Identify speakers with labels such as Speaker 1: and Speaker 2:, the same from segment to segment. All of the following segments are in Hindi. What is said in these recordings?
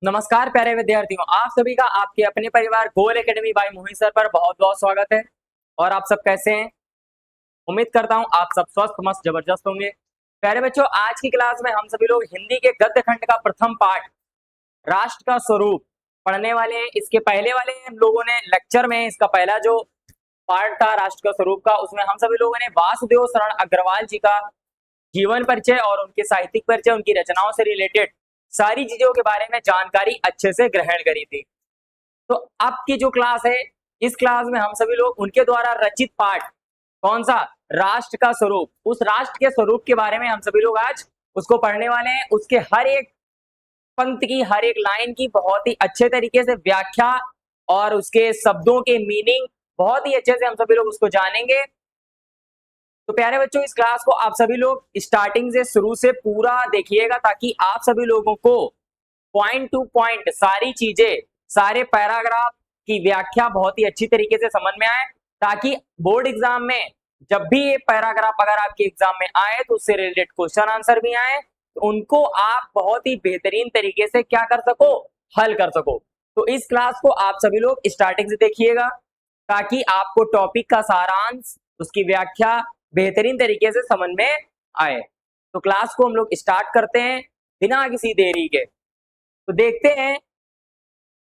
Speaker 1: नमस्कार प्यारे विद्यार्थियों, आप सभी का आपके अपने परिवार गोल एकेडमी बाय मोहित सर पर बहुत बहुत स्वागत है। और आप सब कैसे हैं? उम्मीद करता हूं आप सब स्वस्थ मस्त जबरदस्त होंगे। प्यारे बच्चों, आज की क्लास में हम सभी लोग हिंदी के गद्य खंड का प्रथम पाठ राष्ट्र का स्वरूप पढ़ने वाले हैं। इसके पहले वाले हम लोगों ने लेक्चर में इसका पहला जो पार्ट था राष्ट्र का स्वरूप का, उसमें हम सभी लोगों ने वासुदेव शरण अग्रवाल जी का जीवन परिचय और उनके साहित्यिक परिचय, उनकी रचनाओं से रिलेटेड सारी चीजों के बारे में जानकारी अच्छे से ग्रहण करी थी। तो अब की जो क्लास है, इस क्लास में हम सभी लोग उनके द्वारा रचित पाठ कौन सा, राष्ट्र का स्वरूप, उस राष्ट्र के स्वरूप के बारे में हम सभी लोग आज उसको पढ़ने वाले हैं। उसके हर एक पंक्ति की, हर एक लाइन की बहुत ही अच्छे तरीके से व्याख्या और उसके शब्दों के मीनिंग बहुत ही अच्छे से हम सभी लोग उसको जानेंगे। तो प्यारे बच्चों, इस क्लास को आप सभी लोग स्टार्टिंग से शुरू से पूरा देखिएगा ताकि आप सभी लोगों को पॉइंट टू पॉइंट सारी चीजें, सारे पैराग्राफ की व्याख्या बहुत ही अच्छी तरीके से समझ में आए, ताकि बोर्ड एग्जाम में जब भी ये पैराग्राफ अगर आपके एग्जाम में आए तो उससे रिलेटेड क्वेश्चन आंसर भी आए, तो उनको आप बहुत ही बेहतरीन तरीके से क्या कर सको, हल कर सको। तो इस क्लास को आप सभी लोग स्टार्टिंग से देखिएगा ताकि आपको टॉपिक का सारांश, उसकी व्याख्या बेहतरीन तरीके से समझ में आए। तो क्लास को हम लोग स्टार्ट करते हैं बिना किसी देरी के। तो देखते हैं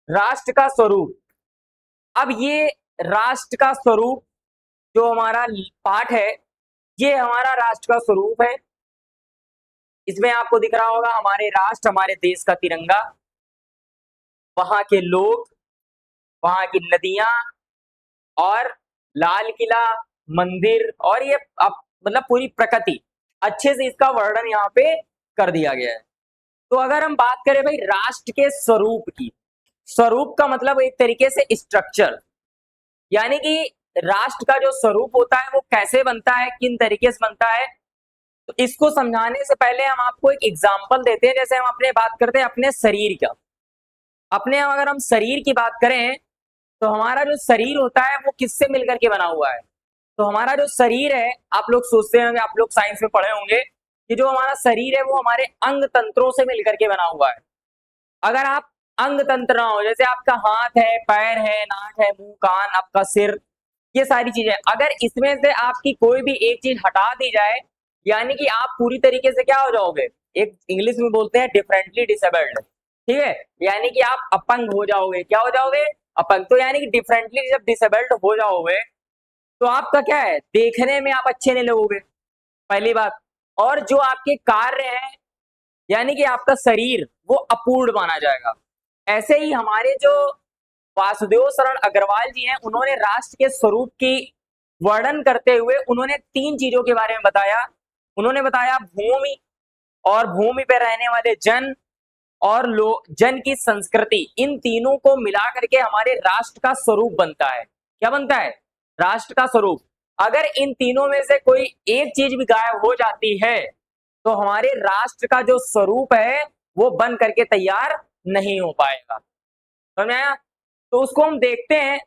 Speaker 1: राष्ट्र का स्वरूप। अब ये राष्ट्र का स्वरूप जो हमारा पाठ है, ये हमारा राष्ट्र का स्वरूप है। इसमें आपको दिख रहा होगा हमारे राष्ट्र, हमारे देश का तिरंगा, वहां के लोग, वहां की नदियां और लाल किला, मंदिर, और ये मतलब पूरी प्रकृति अच्छे से इसका वर्णन यहाँ पे कर दिया गया है। तो अगर हम बात करें भाई राष्ट्र के स्वरूप की, स्वरूप का मतलब एक तरीके से स्ट्रक्चर, यानी कि राष्ट्र का जो स्वरूप होता है वो कैसे बनता है, किन तरीके से बनता है। तो इसको समझाने से पहले हम आपको एक एग्जांपल देते हैं। जैसे हम अपने बात करते हैं अपने शरीर का, अपने अगर हम शरीर की बात करें तो हमारा जो शरीर होता है वो किससे मिलकर के बना हुआ है। तो हमारा जो शरीर है, आप लोग सोचते होंगे, आप लोग साइंस में पढ़े होंगे कि जो हमारा शरीर है वो हमारे अंग तंत्रों से मिलकर के बना हुआ है। अगर आप अंग तंत्र ना हो, जैसे आपका हाथ है, पैर है, नाक है, मुंह, कान, आपका सिर, ये सारी चीजें, अगर इसमें से आपकी कोई भी एक चीज हटा दी जाए, यानी कि आप पूरी तरीके से क्या हो जाओगे, एक इंग्लिश में बोलते हैं डिफरेंटली डिसेबल्ड, ठीक है, यानी कि आप अपंग हो जाओगे। क्या हो जाओगे, अपंग। तो यानी कि डिफरेंटली जब डिसेबल्ड हो जाओगे तो आपका क्या है, देखने में आप अच्छे नहीं लगोगे, पहली बात। और जो आपके कार्य हैं, यानी कि आपका शरीर, वो अपूर्ण माना जाएगा। ऐसे ही हमारे जो वासुदेव शरण अग्रवाल जी हैं, उन्होंने राष्ट्र के स्वरूप की वर्णन करते हुए उन्होंने तीन चीजों के बारे में बताया। उन्होंने बताया भूमि, और भूमि पर रहने वाले जन, और जन की संस्कृति, इन तीनों को मिला करके हमारे राष्ट्र का स्वरूप बनता है। क्या बनता है, राष्ट्र का स्वरूप। अगर इन तीनों में से कोई एक चीज भी गायब हो जाती है तो हमारे राष्ट्र का जो स्वरूप है वो बन करके तैयार नहीं हो पाएगा। समझ में आया? तो उसको हम देखते हैं।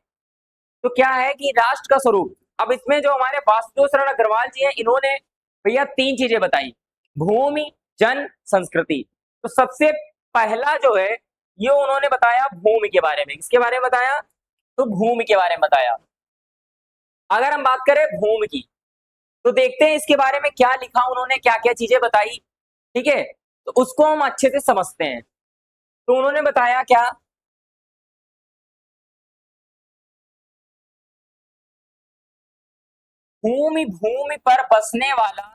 Speaker 1: तो क्या है कि राष्ट्र का स्वरूप, अब इसमें जो हमारे वासुदेव शरण अग्रवाल जी हैं, इन्होंने भैया तीन चीजें बताई, भूमि, जन, संस्कृति। तो सबसे पहला जो है ये उन्होंने बताया भूमि के बारे में। किसके बारे में बताया, तो भूमि के बारे में बताया। अगर हम बात करें भूमि की तो देखते हैं इसके बारे में क्या लिखा उन्होंने, क्या क्या चीजें बताई, ठीक है, तो उसको हम अच्छे से समझते हैं। तो उन्होंने बताया क्या, भूमि, भूमि पर बसने वाला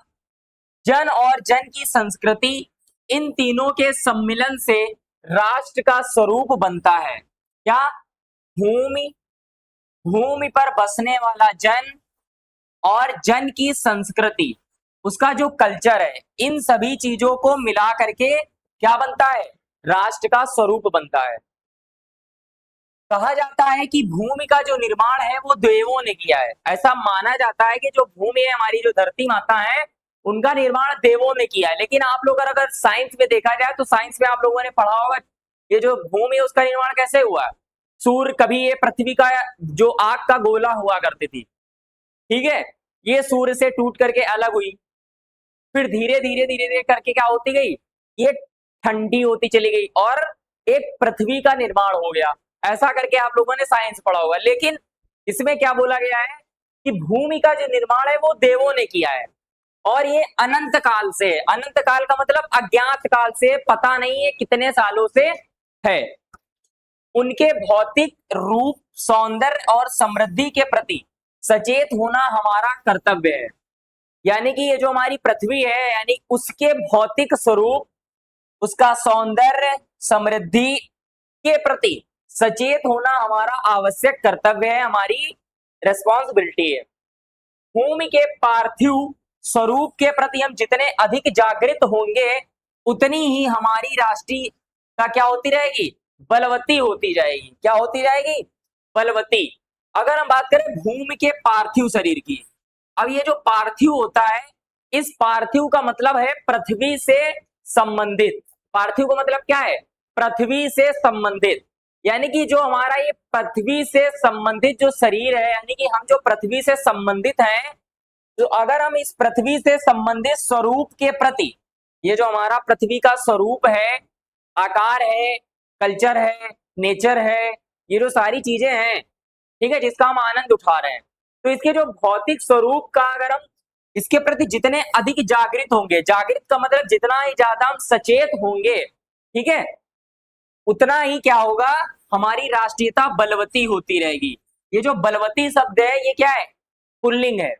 Speaker 1: जन और जन की संस्कृति, इन तीनों के सम्मिलन से राष्ट्र का स्वरूप बनता है। क्या, भूमि, भूमि पर बसने वाला जन और जन की संस्कृति, उसका जो कल्चर है, इन सभी चीजों को मिला करके क्या बनता है, राष्ट्र का स्वरूप बनता है। कहा जाता है कि भूमि का जो निर्माण है वो देवों ने किया है। ऐसा माना जाता है कि जो भूमि है, हमारी जो धरती माता है, उनका निर्माण देवों ने किया है। लेकिन आप लोग अगर साइंस में देखा जाए तो साइंस में आप लोगों ने पढ़ा होगा ये जो भूमि है उसका निर्माण कैसे हुआ। सूर्य, कभी ये पृथ्वी का जो आग का गोला हुआ करती थी, ठीक है, ये सूर्य से टूट करके अलग हुई, फिर धीरे धीरे धीरे धीरे करके क्या होती गई, ये ठंडी होती चली गई, और एक पृथ्वी का निर्माण हो गया, ऐसा करके आप लोगों ने साइंस पढ़ा होगा। लेकिन इसमें क्या बोला गया है कि भूमि का जो निर्माण है वो देवों ने किया है, और ये अनंत काल से है। अनंत काल का मतलब अज्ञात काल से, पता नहीं है कितने सालों से है। उनके भौतिक रूप, सौंदर्य और समृद्धि के प्रति सचेत होना हमारा कर्तव्य है। यानी कि ये जो हमारी पृथ्वी है, यानी उसके भौतिक स्वरूप, उसका सौंदर्य, समृद्धि के प्रति सचेत होना हमारा आवश्यक कर्तव्य है, हमारी रेस्पॉन्सिबिलिटी है। भूमि के पार्थिव स्वरूप के प्रति हम जितने अधिक जागृत होंगे, उतनी ही हमारी राष्ट्रीयता क्या होती रहेगी, बलवती होती जाएगी। क्या होती जाएगी, बलवती। अगर हम बात करें भूमि के पार्थिव शरीर की, अब ये जो पार्थिव होता है, इस पार्थिव का मतलब है पृथ्वी से संबंधित। पार्थिव का मतलब क्या है, पृथ्वी से संबंधित। यानी कि जो हमारा ये पृथ्वी से संबंधित जो शरीर है, यानी कि हम जो पृथ्वी से संबंधित हैं, तो अगर हम इस पृथ्वी से संबंधित स्वरूप के प्रति, ये जो हमारा पृथ्वी का स्वरूप है, आकार है, कल्चर है, नेचर है, ये जो सारी चीजें हैं, ठीक है, जिसका हम आनंद उठा रहे हैं, तो इसके जो भौतिक स्वरूप का अगर हम इसके प्रति जितने अधिक जागृत होंगे, जागृत का मतलब जितना ही ज्यादा हम सचेत होंगे, ठीक है, उतना ही क्या होगा, हमारी राष्ट्रीयता बलवती होती रहेगी। ये जो बलवती शब्द है, ये क्या है, पुल्लिंग है,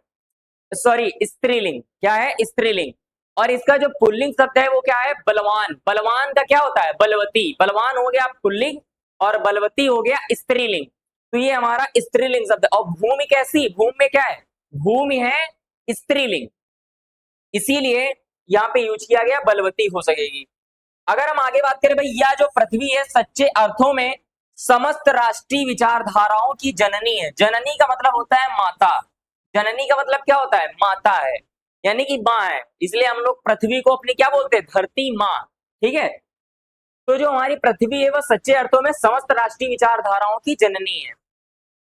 Speaker 1: सॉरी स्त्रीलिंग। क्या है, स्त्रीलिंग। और इसका जो पुल्लिंग शब्द है वो क्या है, बलवान। बलवान का क्या होता है, बलवती। बलवान हो गया पुल्लिंग और बलवती हो गया स्त्रीलिंग। तो ये हमारा स्त्रीलिंग शब्द है। और भूमि कैसी, भूमि में क्या है, भूमि है स्त्रीलिंग, इसीलिए यहाँ पे यूज किया गया बलवती हो सकेगी। अगर हम आगे बात करें भाई, यह जो पृथ्वी है सच्चे अर्थों में समस्त राष्ट्रीय विचारधाराओं की जननी है। जननी का मतलब होता है माता। जननी का मतलब क्या होता है, माता है, यानी कि माँ है। इसलिए हम लोग पृथ्वी को अपनी क्या बोलते हैं, धरती माँ। ठीक है, तो जो हमारी पृथ्वी है वह सच्चे अर्थों में समस्त राष्ट्रीय विचारधाराओं की जननी है।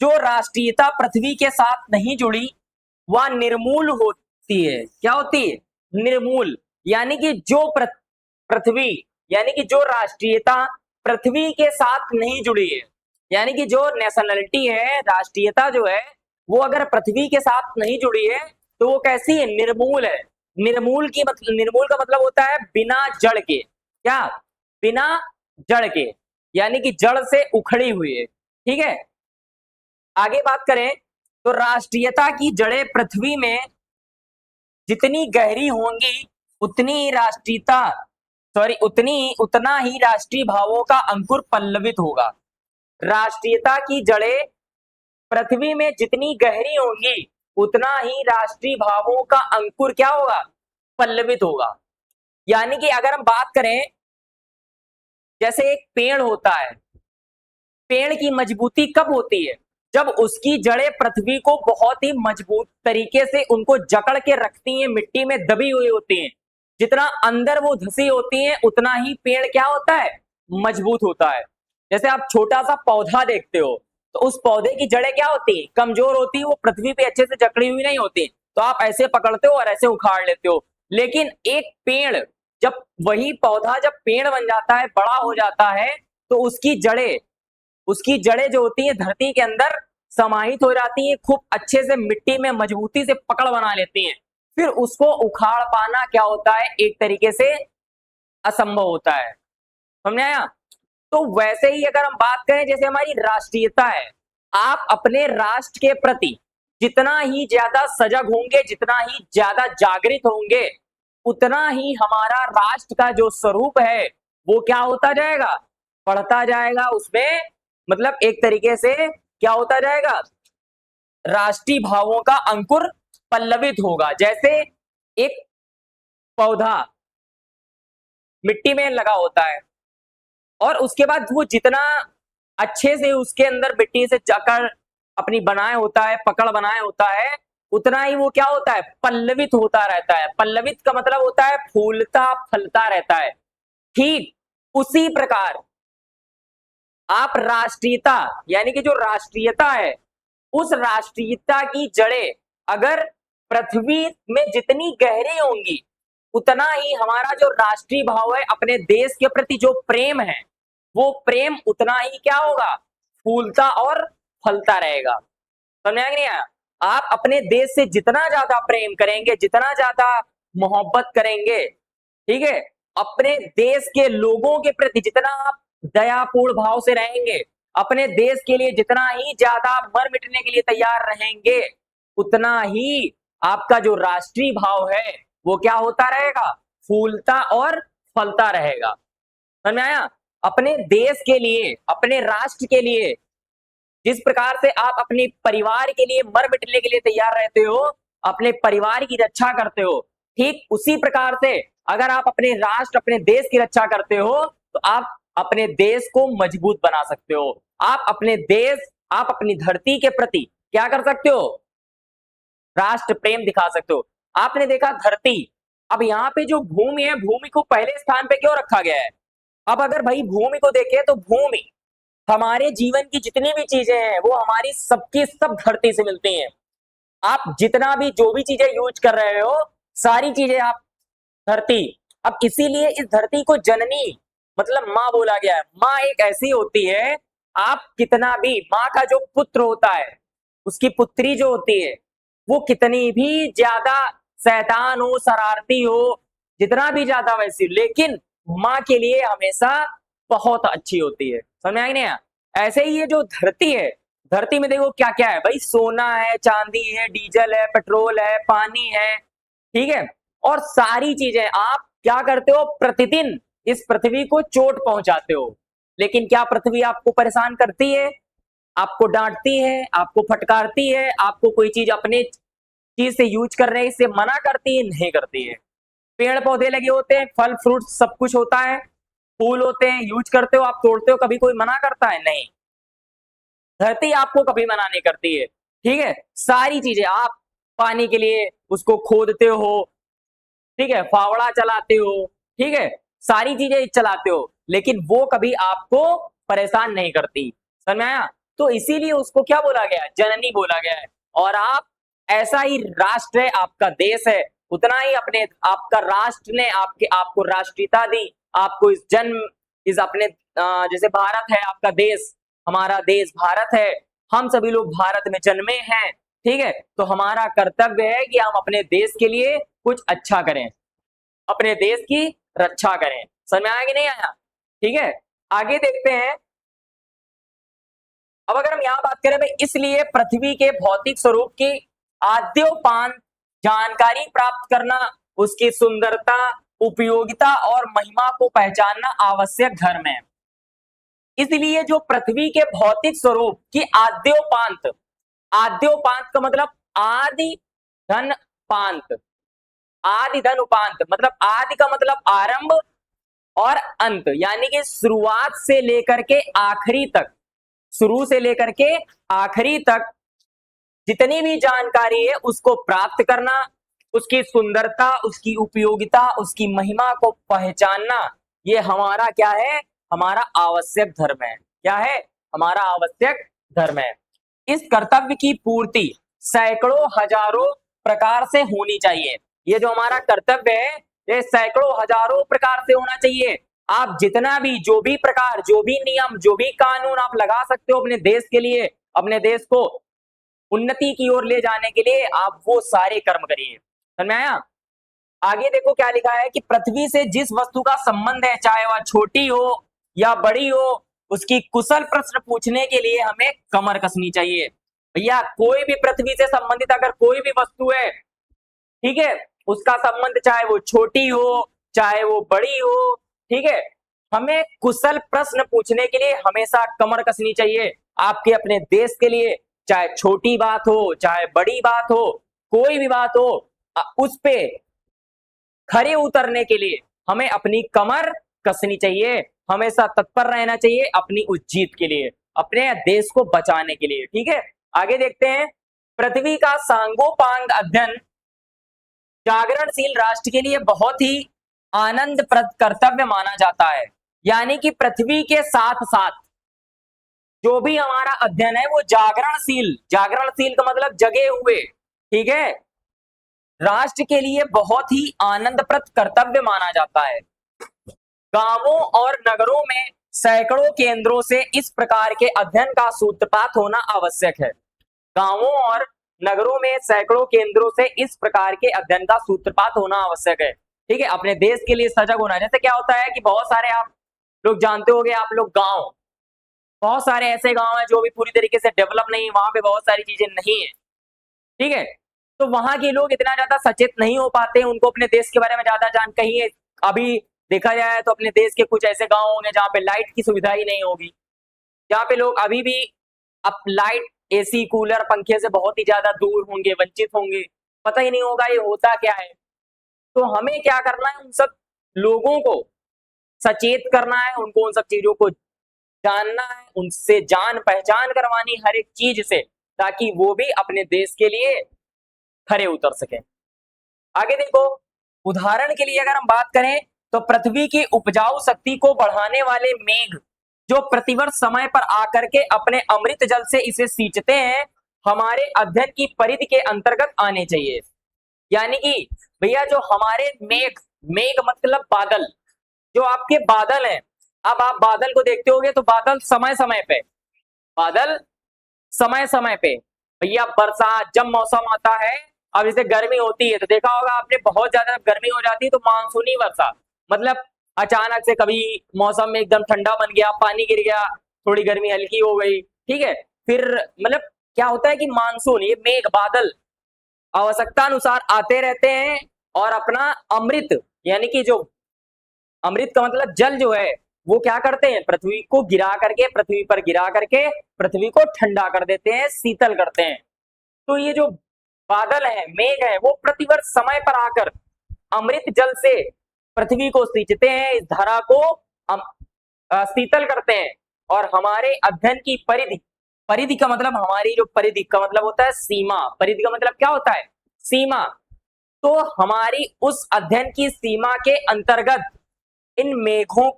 Speaker 1: जो राष्ट्रीयता पृथ्वी के साथ नहीं जुड़ी वह निर्मूल होती है। क्या होती है, निर्मूल। यानी कि जो पृथ्वी, यानी कि जो राष्ट्रीयता पृथ्वी के साथ नहीं जुड़ी है, यानी कि जो नेशनलिटी है, राष्ट्रीयता जो है, वो अगर पृथ्वी के साथ नहीं जुड़ी है तो वो कैसी है, निर्मूल है। निर्मूल की मतलब, निर्मूल का मतलब होता है बिना जड़ के। क्या, बिना जड़ के, यानी कि जड़ से उखड़ी हुई है। ठीक है, आगे बात करें तो राष्ट्रीयता की जड़ें पृथ्वी में जितनी गहरी होंगी, उतनी ही राष्ट्रीयता, सॉरी उतना ही राष्ट्रीय भावों का अंकुर पल्लवित होगा। राष्ट्रीयता की जड़ें पृथ्वी में जितनी गहरी होंगी, उतना ही राष्ट्रीय भावों का अंकुर क्या होगा, पल्लवित होगा। यानी कि अगर हम बात करें, जैसे एक पेड़ होता है, पेड़ की मजबूती कब होती है, जब उसकी जड़ें पृथ्वी को बहुत ही मजबूत तरीके से उनको जकड़ के रखती हैं, मिट्टी में दबी हुई होती हैं। जितना अंदर वो धसी होती हैं, उतना ही पेड़ क्या होता है, मजबूत होता है। जैसे आप छोटा सा पौधा देखते हो, तो उस पौधे की जड़ें क्या होती है, कमजोर होती है, वो पृथ्वी पे अच्छे से जकड़ी हुई नहीं होती, तो आप ऐसे पकड़ते हो और ऐसे उखाड़ लेते हो। लेकिन एक पेड़, जब वही पौधा जब पेड़ बन जाता है, बड़ा हो जाता है, तो उसकी जड़ें जो होती है धरती के अंदर समाहित हो जाती हैं, खूब अच्छे से मिट्टी में मजबूती से पकड़ बना लेती हैं। फिर उसको उखाड़ पाना क्या होता है, एक तरीके से असंभव होता है। समझ आया। तो वैसे ही अगर हम बात करें, जैसे हमारी राष्ट्रीयता है, आप अपने राष्ट्र के प्रति जितना ही ज्यादा सजग होंगे, जितना ही ज्यादा जागृत होंगे, उतना ही हमारा राष्ट्र का जो स्वरूप है वो क्या होता जाएगा, बढ़ता जाएगा। उसमें मतलब एक तरीके से क्या होता जाएगा, राष्ट्रीय भावों का अंकुर पल्लवित होगा। जैसे एक पौधा मिट्टी में लगा होता है, और उसके बाद वो जितना अच्छे से उसके अंदर मिट्टी से जकड़ अपनी बनाए होता है, पकड़ बनाए होता है, उतना ही वो क्या होता है, पल्लवित होता रहता है। पल्लवित का मतलब होता है फूलता फलता रहता है। ठीक उसी प्रकार आप राष्ट्रीयता, यानी कि जो राष्ट्रीयता है, उस राष्ट्रीयता की जड़ें अगर पृथ्वी में जितनी गहरी होंगी, उतना ही हमारा जो राष्ट्रीय भाव है, अपने देश के प्रति जो प्रेम है, वो प्रेम उतना ही क्या होगा, फूलता और फलता रहेगा। समझ में नहीं आया? आप अपने देश से जितना ज्यादा प्रेम करेंगे, जितना ज्यादा मोहब्बत करेंगे, ठीक है, अपने देश के लोगों के प्रति जितना आप दयापूर्ण भाव से रहेंगे, अपने देश के लिए जितना ही ज्यादा मर मिटने के लिए तैयार रहेंगे, उतना ही आपका जो राष्ट्रीय भाव है वो क्या होता रहेगा, फूलता और फलता रहेगा। समझ में आया? अपने देश के लिए, अपने राष्ट्र के लिए जिस प्रकार से आप अपने परिवार के लिए मर मिटने के लिए तैयार रहते हो, अपने परिवार की रक्षा करते हो, ठीक उसी प्रकार से अगर आप अपने राष्ट्र, अपने देश की रक्षा करते हो तो आप अपने देश को मजबूत बना सकते हो। आप अपने देश, आप अपनी धरती के प्रति क्या कर सकते हो, राष्ट्र प्रेम दिखा सकते हो। आपने देखा धरती, अब यहाँ पे जो भूमि है, भूमि को पहले स्थान पे क्यों रखा गया है? अब अगर भाई भूमि को देखें तो भूमि, हमारे जीवन की जितनी भी चीजें हैं वो हमारी सबकी सब धरती से मिलती हैं। आप जितना भी जो भी चीजें यूज कर रहे हो, सारी चीजें आप धरती। अब इसीलिए इस धरती को जननी मतलब माँ बोला गया है। माँ एक ऐसी होती है, आप कितना भी, माँ का जो पुत्र होता है, उसकी पुत्री जो होती है, वो कितनी भी ज्यादा शैतान हो, शरारती हो, जितना भी ज्यादा वैसी, लेकिन माँ के लिए हमेशा बहुत अच्छी होती है। समझ में आ गया? ऐसे ही ये जो धरती है, धरती में देखो क्या क्या है भाई, सोना है, चांदी है, डीजल है, पेट्रोल है, पानी है, ठीक है, और सारी चीजें आप क्या करते हो, प्रतिदिन इस पृथ्वी को चोट पहुंचाते हो। लेकिन क्या पृथ्वी आपको परेशान करती है, आपको डांटती है, आपको फटकारती है, आपको कोई चीज अपने चीज से यूज करने से मना करती है? नहीं करती है। पेड़ पौधे लगे होते हैं, फल फ्रूट सब कुछ होता है, फूल होते हैं, यूज करते हो, आप तोड़ते हो, कभी कोई मना करता है? नहीं। धरती आपको कभी मना नहीं करती है, ठीक है। सारी चीजें आप पानी के लिए उसको खोदते हो, ठीक है, फावड़ा चलाते हो, ठीक है, सारी चीजें चलाते हो, लेकिन वो कभी आपको परेशान नहीं करती। समझ में आया? तो इसीलिए उसको क्या बोला गया है, जननी बोला गया है। और आप, ऐसा ही राष्ट्र है, आपका देश है, उतना ही अपने आपका राष्ट्र ने आपको राष्ट्रीयता दी, आपको इस जन्म, इस अपने जैसे भारत है आपका देश, हमारा देश भारत है, हम सभी लोग भारत में जन्मे हैं, ठीक है। तो हमारा कर्तव्य है कि हम अपने देश के लिए कुछ अच्छा करें, अपने देश की रक्षा करें। समझ में आया कि नहीं आया? ठीक है, आगे देखते हैं। अब अगर हम यहाँ बात करें भाई, इसलिए पृथ्वी के भौतिक स्वरूप की आद्योपांत जानकारी प्राप्त करना, उसकी सुंदरता, उपयोगिता और महिमा को पहचानना आवश्यक धर्म है। इसलिए जो पृथ्वी के भौतिक स्वरूप की आद्योपांत, आद्योपांत का मतलब आदि धन पांत, आदि धन उपांत, मतलब आदि का मतलब आरंभ और अंत, यानी कि शुरुआत से लेकर के आखिरी तक, शुरू से लेकर के आखिरी तक जितनी भी जानकारी है उसको प्राप्त करना, उसकी सुंदरता, उसकी उपयोगिता, उसकी महिमा को पहचानना, ये हमारा क्या है, हमारा आवश्यक धर्म है। क्या है? हमारा आवश्यक धर्म है। इस कर्तव्य की पूर्ति सैकड़ों हजारों प्रकार से होनी चाहिए। ये जो हमारा कर्तव्य है, ये सैकड़ों हजारों प्रकार से होना चाहिए। आप जितना भी, जो भी प्रकार, जो भी नियम, जो भी कानून आप लगा सकते हो अपने देश के लिए, अपने देश को उन्नति की ओर ले जाने के लिए, आप वो सारे कर्म करिए। समझ में आया? आगे देखो क्या लिखा है कि पृथ्वी से जिस वस्तु का संबंध है, चाहे वह छोटी हो या बड़ी हो, उसकी कुशल प्रश्न पूछने के लिए हमें कमर कसनी चाहिए। भैया कोई भी पृथ्वी से संबंधित अगर कोई भी वस्तु है, ठीक है, उसका संबंध चाहे वो छोटी हो चाहे वो बड़ी हो, ठीक है, हमें कुशल प्रश्न पूछने के लिए हमेशा कमर कसनी चाहिए। आपके अपने देश के लिए, चाहे छोटी बात हो चाहे बड़ी बात हो, कोई भी बात हो, उस पे खरे उतरने के लिए हमें अपनी कमर कसनी चाहिए, हमेशा तत्पर रहना चाहिए अपनी उस जीत के लिए, अपने देश को बचाने के लिए। ठीक है, आगे देखते हैं। पृथ्वी का सांगोपांग अध्ययन जागरणशील राष्ट्र के लिए बहुत ही आनंदप्रद कर्तव्य माना जाता है। यानी कि पृथ्वी के साथ साथ जो भी हमारा अध्ययन है वो जागरणशील, जागरणशील का मतलब जगे हुए, ठीक है, राष्ट्र के लिए बहुत ही आनंदप्रद कर्तव्य माना जाता है। गांवों और नगरों में सैकड़ों केंद्रों से इस प्रकार के अध्ययन का सूत्रपात होना आवश्यक है। गांवों और नगरों में सैकड़ों केंद्रों से इस प्रकार के अध्ययन का सूत्रपात होना आवश्यक है। ठीक है, अपने देश के लिए सजग होना। जैसे क्या होता है कि बहुत सारे आप लोग जानते होंगे, आप लोग गांव, बहुत सारे ऐसे गांव हैं जो भी पूरी तरीके से डेवलप नहीं है, वहां पे बहुत सारी चीजें नहीं है। ठीक है, तो वहां के लोग इतना ज्यादा सचेत नहीं हो पाते, उनको अपने देश के बारे में ज्यादा जानकारी है। अभी देखा जाए तो अपने देश के कुछ ऐसे गांव होंगे जहाँ पे लाइट की सुविधा ही नहीं होगी, जहाँ पे लोग अभी भी अब लाइट, एसी, कूलर, पंखे से बहुत ही ज्यादा दूर होंगे, वंचित होंगे, पता ही नहीं होगा ये होता क्या है। तो हमें क्या करना है, उन सब लोगों को सचेत करना है, उनको उन सब चीजों को जानना है, उनसे जान पहचान करवानी हर एक चीज से, ताकि वो भी अपने देश के लिए खरे उतर सके। आगे देखो, उदाहरण के लिए अगर हम बात करें तो पृथ्वी की उपजाऊ शक्ति को बढ़ाने वाले मेघ जो प्रतिवर्ष समय पर आकर के अपने अमृत जल से इसे सींचते हैं, हमारे अध्ययन की परिधि के अंतर्गत आने चाहिए। यानी कि भैया जो हमारे मेघ, मेघ मतलब बादल, जो आपके बादल हैं, अब आप बादल को देखते होगे तो बादल समय समय पे, बादल समय समय पे, भैया बरसात जब मौसम आता है, अब जैसे गर्मी होती है तो देखा होगा आपने, बहुत ज्यादा गर्मी हो जाती है तो मानसूनी वर्षा, मतलब अचानक से कभी मौसम में एकदम ठंडा बन गया, पानी गिर गया, थोड़ी गर्मी हल्की हो गई। ठीक है, फिर मतलब क्या होता है कि मानसून, ये मेघ बादल आवश्यकता अनुसार आते रहते हैं और अपना अमृत, यानी कि जो अमृत का मतलब जल जो है, वो क्या करते हैं, पृथ्वी को गिरा करके, पृथ्वी पर गिरा करके पृथ्वी को ठंडा कर देते हैं, शीतल करते हैं। तो ये जो बादल है, मेघ है, वो प्रतिवर्ष समय पर आकर अमृत जल से पृथ्वी को सींचते हैं, इस धारा को शीतल करते हैं और हमारे अध्ययन की परिधि, परिधि का मतलब, हमारी जो परिधि का मतलब होता है सीमा, परिधि का मतलब क्या होता है, सीमा। तो हमारी उस अध्ययन की सीमा के अंतर्गत इन मेघों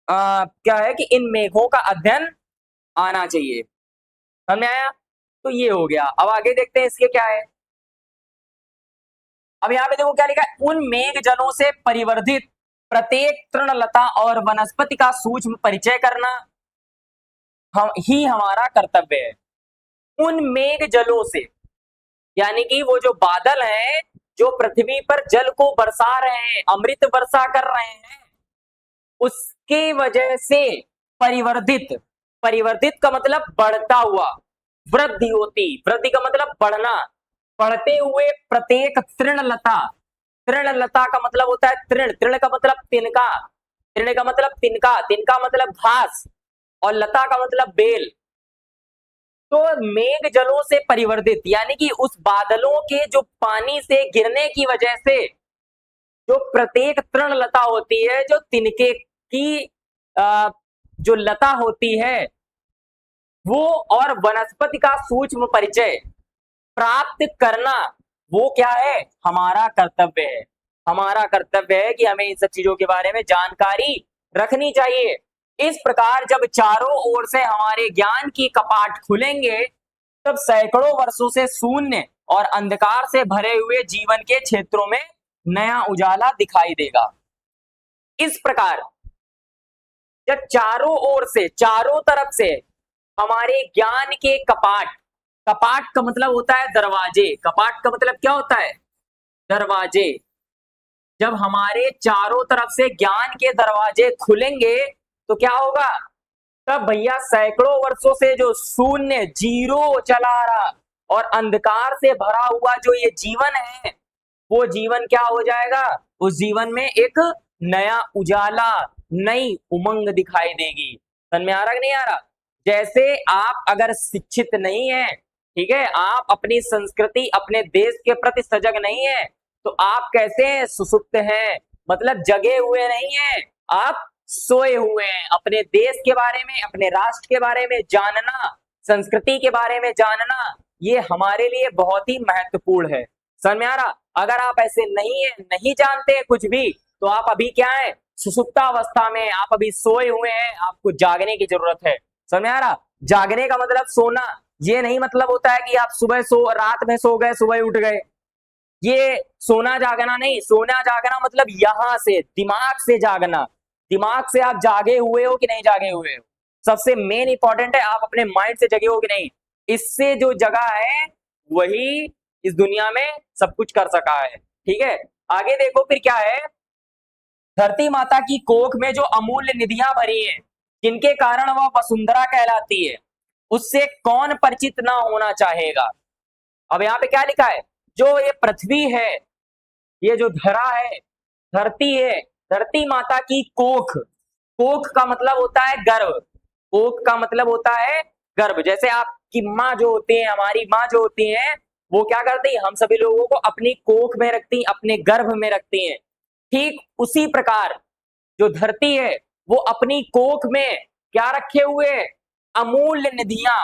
Speaker 1: क्या है कि इन मेघों का अध्ययन आना चाहिए। समझ में आया? तो ये हो गया। अब आगे देखते हैं इसके क्या है। अब यहाँ पे देखो क्या लिखा है, उन मेघ जलों से परिवर्धित प्रत्येक तृणलता और वनस्पति का सूक्ष्म परिचय करना ही हमारा कर्तव्य है। उन मेघ जलों से, यानी कि वो जो बादल हैं जो पृथ्वी पर जल को बरसा रहे हैं, अमृत वर्षा कर रहे हैं, उसके वजह से परिवर्धित, परिवर्धित का मतलब बढ़ता हुआ, वृद्धि होती, वृद्धि का मतलब बढ़ना, बढ़ते हुए प्रत्येक तृणलता, तृणलता का मतलब होता है तृण, तृण का मतलब तिनका, तृण का मतलब तिनका, तिनका मतलब घास और लता का मतलब बेल। तो मेघ जलों से परिवर्धित, यानी कि उस बादलों के जो पानी से गिरने की वजह से जो प्रत्येक तृणलता होती है, जो तिनके की जो लता होती है वो, और वनस्पति का सूक्ष्म परिचय प्राप्त करना, वो क्या है, हमारा कर्तव्य है। हमारा कर्तव्य है कि हमें इन सब चीजों के बारे में जानकारी रखनी चाहिए। इस प्रकार जब चारों ओर से हमारे ज्ञान की कपाट खुलेंगे, तब सैकड़ों वर्षों से शून्य और अंधकार से भरे हुए जीवन के क्षेत्रों में नया उजाला दिखाई देगा। इस प्रकार जब चारों ओर से, चारों तरफ से हमारे ज्ञान के कपाट, कपाट का मतलब होता है दरवाजे, कपाट का मतलब क्या होता है, दरवाजे, जब हमारे चारों तरफ से ज्ञान के दरवाजे खुलेंगे तो क्या होगा, तब भैया सैकड़ों वर्षों से जो शून्य, जीरो चला रहा और अंधकार से भरा हुआ जो ये जीवन है, वो जीवन क्या हो जाएगा, उस जीवन में एक नया उजाला, नई उमंग दिखाई देगी। समझ में आ रहा कि नहीं आ रहा? जैसे आप अगर शिक्षित नहीं है, ठीक है, आप अपनी संस्कृति, अपने देश के प्रति सजग नहीं है, तो आप कैसे हैं, सुसुप्त हैं, मतलब जगे हुए नहीं हैं, आप सोए हुए हैं। अपने देश के बारे में, अपने राष्ट्र के बारे में जानना, संस्कृति के बारे में जानना, ये हमारे लिए बहुत ही महत्वपूर्ण है। समझ में आ रहा? अगर आप ऐसे नहीं है, नहीं जानते हैं कुछ भी, तो आप अभी क्या है, सुसुप्तावस्था में, आप अभी सोए हुए हैं, आपको जागने की जरूरत है। समझ में आ रहा? जागने का मतलब सोना, ये नहीं मतलब होता है कि आप सुबह रात में सो गए, सुबह उठ गए, ये सोना जागना नहीं। सोना जागना मतलब यहां से, दिमाग से जागना, दिमाग से आप जागे हुए हो कि नहीं जागे हुए हो। सबसे मेन इंपॉर्टेंट है आप अपने माइंड से जगे हो कि नहीं। इससे जो जगा है वही इस दुनिया में सब कुछ कर सका है। ठीक है, आगे देखो फिर क्या है। धरती माता की कोख में जो अमूल्य निधियां भरी हैं, जिनके कारण वह वसुंधरा कहलाती है, उससे कौन परिचित ना होना चाहेगा। अब यहाँ पे क्या लिखा है, जो ये पृथ्वी है, ये जो धरा है, धरती है, धरती माता की कोख, कोख का मतलब होता है गर्भ, कोख का मतलब होता है गर्भ। जैसे आपकी माँ जो होती है, हमारी माँ जो होती है, वो क्या करती है, हम सभी लोगों को अपनी कोख में रखती, अपने गर्भ में रखती हैं। ठीक उसी प्रकार जो धरती है वो अपनी कोख में क्या रखे हुए, अमूल्य निधियां,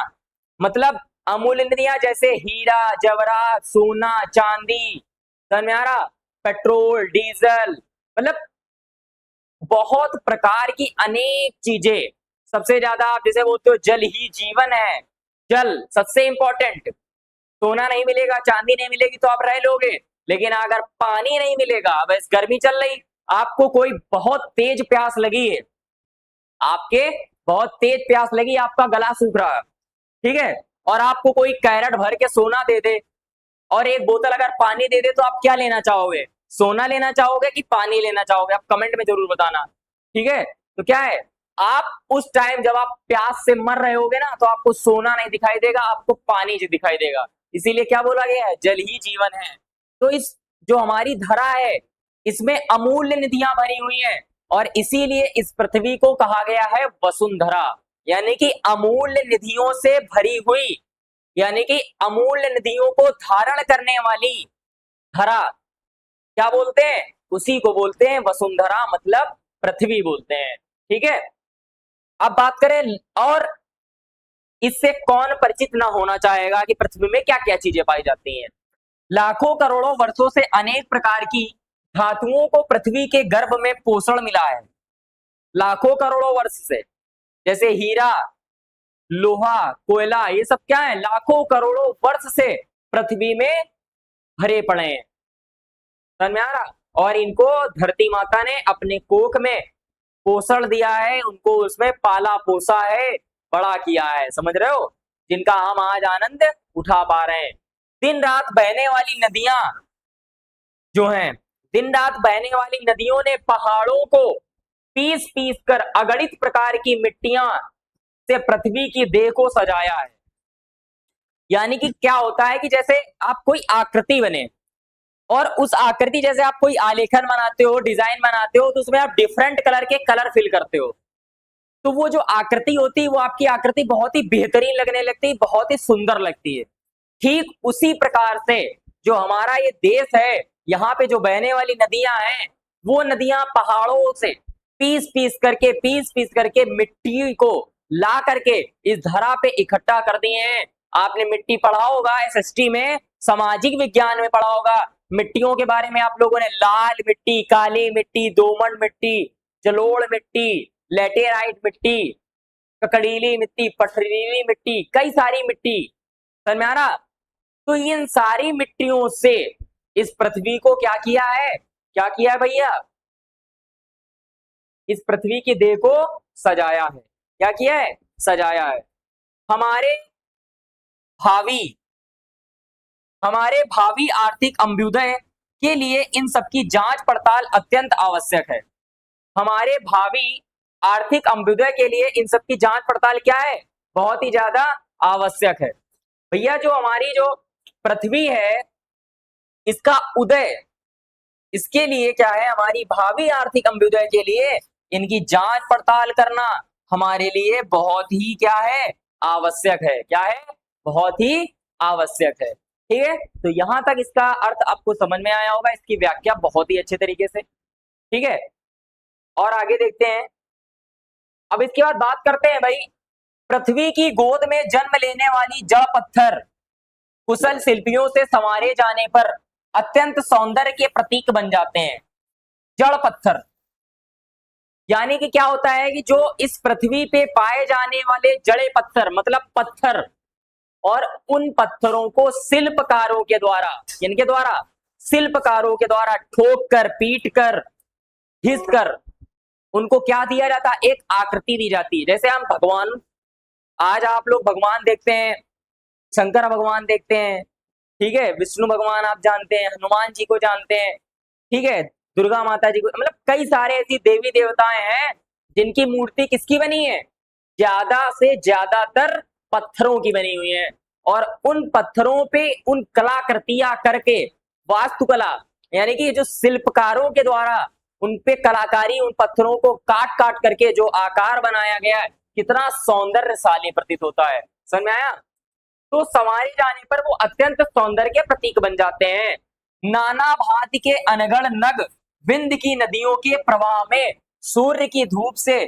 Speaker 1: मतलब अमूल्य निधियां जैसे हीरा जवाहरात सोना चांदी, समझ में आ रहा, पेट्रोल डीजल, मतलब बहुत प्रकार की अनेक चीजें। सबसे ज्यादा आप जैसे बोलते हो जल ही जीवन है, जल सबसे इंपॉर्टेंट। सोना नहीं मिलेगा, चांदी नहीं मिलेगी तो आप रह लोगे, लेकिन अगर पानी नहीं मिलेगा, बस गर्मी चल रही, आपको कोई बहुत तेज प्यास लगी है, आपके बहुत तेज प्यास लगी, आपका गला सूख रहा है, ठीक है, और आपको कोई कैरेट भर के सोना दे दे और एक बोतल अगर पानी दे दे, तो आप क्या लेना चाहोगे, सोना लेना चाहोगे कि पानी लेना चाहोगे, आप कमेंट में जरूर बताना। ठीक है, तो क्या है, आप उस टाइम जब आप प्यास से मर रहे होगे ना, तो आपको सोना नहीं दिखाई देगा, आपको पानी दिखाई देगा। इसीलिए क्या बोला गया है, जल ही जीवन है। तो इस जो हमारी धरा है, इसमें अमूल्य निधियां भरी हुई हैं, और इसीलिए इस पृथ्वी को कहा गया है वसुंधरा, यानी कि अमूल्य निधियों से भरी हुई, यानी कि अमूल्य निधियों को धारण करने वाली धरा क्या बोलते हैं, उसी को बोलते हैं वसुंधरा, मतलब पृथ्वी बोलते हैं। ठीक है, अब बात करें, और इससे कौन परिचित ना होना चाहेगा कि पृथ्वी में क्या क्या चीजें पाई जाती हैं। लाखों करोड़ों वर्षों से अनेक प्रकार की धातुओं को पृथ्वी के गर्भ में पोषण मिला है, लाखों करोड़ों वर्ष से। जैसे हीरा लोहा कोयला, ये सब क्या है, लाखों करोड़ों वर्ष से पृथ्वी में भरे पड़े हैं, समझ में आ रहा। और इनको धरती माता ने अपने कोख में पोषण दिया है, उनको उसमें पाला पोसा है, बड़ा किया है, समझ रहे हो, जिनका हम आज आनंद उठा पा रहे हैं। दिन रात बहने वाली नदियां जो हैं, दिन रात बहने वाली नदियों ने पहाड़ों को पीस पीस कर अगणित प्रकार की मिट्टियां से पृथ्वी की देह को सजाया है। यानी कि क्या होता है कि जैसे आप कोई आकृति बने, और उस आकृति जैसे आप कोई आलेखन बनाते हो, डिजाइन बनाते हो, तो उसमें आप डिफरेंट कलर के कलर फिल करते हो, तो वो जो आकृति होती है, वो आपकी आकृति बहुत ही बेहतरीन लगने लगती है, बहुत ही सुंदर लगती है। ठीक उसी प्रकार से जो हमारा ये देश है, यहाँ पे जो बहने वाली नदियां हैं, वो नदियां पहाड़ों से पीस पीस करके मिट्टी को ला करके इस धरा पे इकट्ठा कर दिए हैं। आपने मिट्टी पढ़ा होगा एसएसटी में, सामाजिक विज्ञान में पढ़ा होगा मिट्टियों के बारे में, आप लोगों ने लाल मिट्टी, काली मिट्टी, दोमट मिट्टी, जलोढ़ मिट्टी, लेटेराइट मिट्टी, ककड़ीली मिट्टी, पथरीली मिट्टी, कई सारी मिट्टी, समझ में आ रहा। तो इन सारी मिट्टियों से इस पृथ्वी को क्या किया है, क्या किया है भैया, इस पृथ्वी की देह को सजाया है। क्या किया है, सजाया है। हमारे भावी हमारे भावी आर्थिक अभ्युदय के लिए इन सबकी जांच पड़ताल अत्यंत आवश्यक है। हमारे भावी आर्थिक अभ्युदय के लिए इन सबकी जांच पड़ताल क्या है, बहुत ही ज्यादा आवश्यक है। भैया जो हमारी जो पृथ्वी है, इसका उदय, इसके लिए क्या है, हमारी भावी आर्थिक अभ्युदय के लिए इनकी जांच पड़ताल करना हमारे लिए बहुत ही क्या है, आवश्यक है। क्या है, बहुत ही आवश्यक है। ठीक है, तो यहां तक इसका अर्थ आपको समझ में आया होगा, इसकी व्याख्या बहुत ही अच्छे तरीके से। ठीक है, और आगे देखते हैं। अब इसके बाद बात करते हैं भाई, पृथ्वी की गोद में जन्म लेने वाली जड़ पत्थर कुशल शिल्पियों से संवारे जाने पर अत्यंत सौंदर्य के प्रतीक बन जाते हैं। जड़ पत्थर यानी कि क्या होता है कि जो इस पृथ्वी पे पाए जाने वाले जड़े पत्थर, मतलब पत्थर, और उन पत्थरों को शिल्पकारों के द्वारा, इनके द्वारा, शिल्पकारों के द्वारा ठोक कर, पीट कर, घिस कर उनको क्या दिया जाता है, एक आकृति दी जाती है। जैसे हम भगवान, आज आप लोग भगवान देखते हैं, शंकर भगवान देखते हैं, ठीक है, विष्णु भगवान आप जानते हैं, हनुमान जी को जानते हैं, ठीक है, दुर्गा माता जी को, मतलब कई सारे ऐसी देवी देवताएं हैं जिनकी मूर्ति किसकी बनी है, ज्यादा से ज्यादातर पत्थरों की बनी हुई है। और उन पत्थरों पे उन कलाकृतियां करके, वास्तुकला यानी कि जो शिल्पकारों के द्वारा उन पे कलाकारी, उन पत्थरों को काट काट करके जो आकार बनाया गया है, कितना सौंदर्यशाली प्रतीत होता है। समझ में आया? तो संवारे जाने पर वो अत्यंत सौंदर्य के प्रतीक बन जाते हैं। नाना भांति के अनगढ़ नग विंध्य की नदियों के प्रवाह में सूर्य की धूप से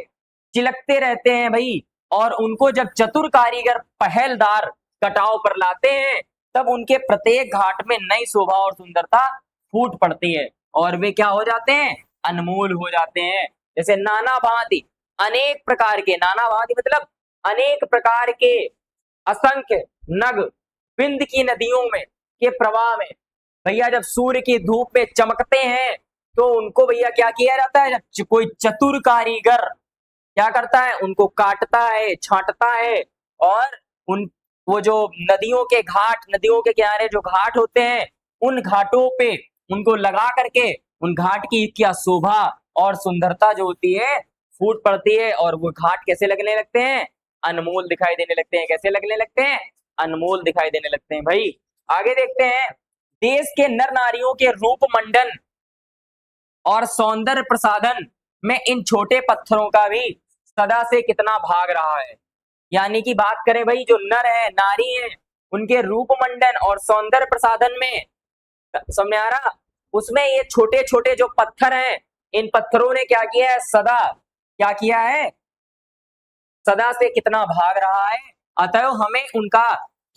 Speaker 1: चिलकते रहते हैं भाई। और उनको जब चतुर कारीगर पहलदार कटाव पर लाते हैं, तब उनके प्रत्येक घाट में नई शोभा और सुंदरता फूट पड़ती है और वे क्या हो जाते हैं, अनमोल हो जाते हैं। जैसे नाना भांति, अनेक प्रकार के, नाना भांति मतलब अनेक प्रकार के, असंख्य नग विंध्य की नदियों में के प्रवाह में भैया जब सूर्य की धूप में चमकते हैं, तो उनको भैया क्या किया जाता है, जब कोई चतुर कारीगर क्या करता है, उनको काटता है, छांटता है, और उन वो जो नदियों के घाट, नदियों के किनारे जो घाट होते हैं, उन घाटों पे उनको लगा करके उन घाट की क्या शोभा और सुंदरता जो होती है फूट पड़ती है। और वो घाट कैसे लगने लगते हैं, अनमोल दिखाई देने लगते हैं। कैसे लगने लगते हैं, अनमोल दिखाई देने लगते हैं। भाई आगे देखते हैं, देश के नर नारियों के रूप मंडन और सौंदर्य प्रसाधन में इन छोटे पत्थरों का भी सदा से कितना भाग रहा है। यानी कि बात करें भाई, जो नर है, नारी है, उनके रूप मंडन और सौंदर्य प्रसाधन में, समझ आ रहा, उसमें ये छोटे छोटे जो पत्थर हैं, इन पत्थरों ने क्या किया है, सदा क्या किया है, सदा से कितना भाग रहा है। अतः हमें उनका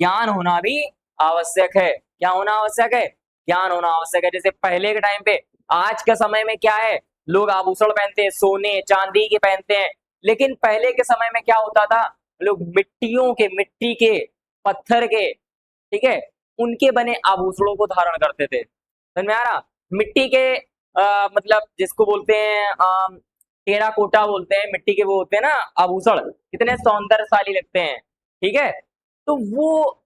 Speaker 1: ज्ञान होना भी आवश्यक है। क्या होना आवश्यक है, ज्ञान होना आवश्यक है। जैसे पहले के टाइम पे, आज के समय में क्या है, लोग आभूषण पहनते हैं, सोने चांदी के पहनते हैं, लेकिन पहले के समय में क्या होता था, लोग मिट्टी के, पत्थर के, ठीक है, उनके बने आभूषणों को धारण करते थे। समझ में आ रहा, मिट्टी के मतलब जिसको बोलते हैं टेराकोटा बोलते हैं, मिट्टी के वो होते हैं ना आभूषण, कितने सौंदर्यशाली लगते हैं, ठीक है, तो वो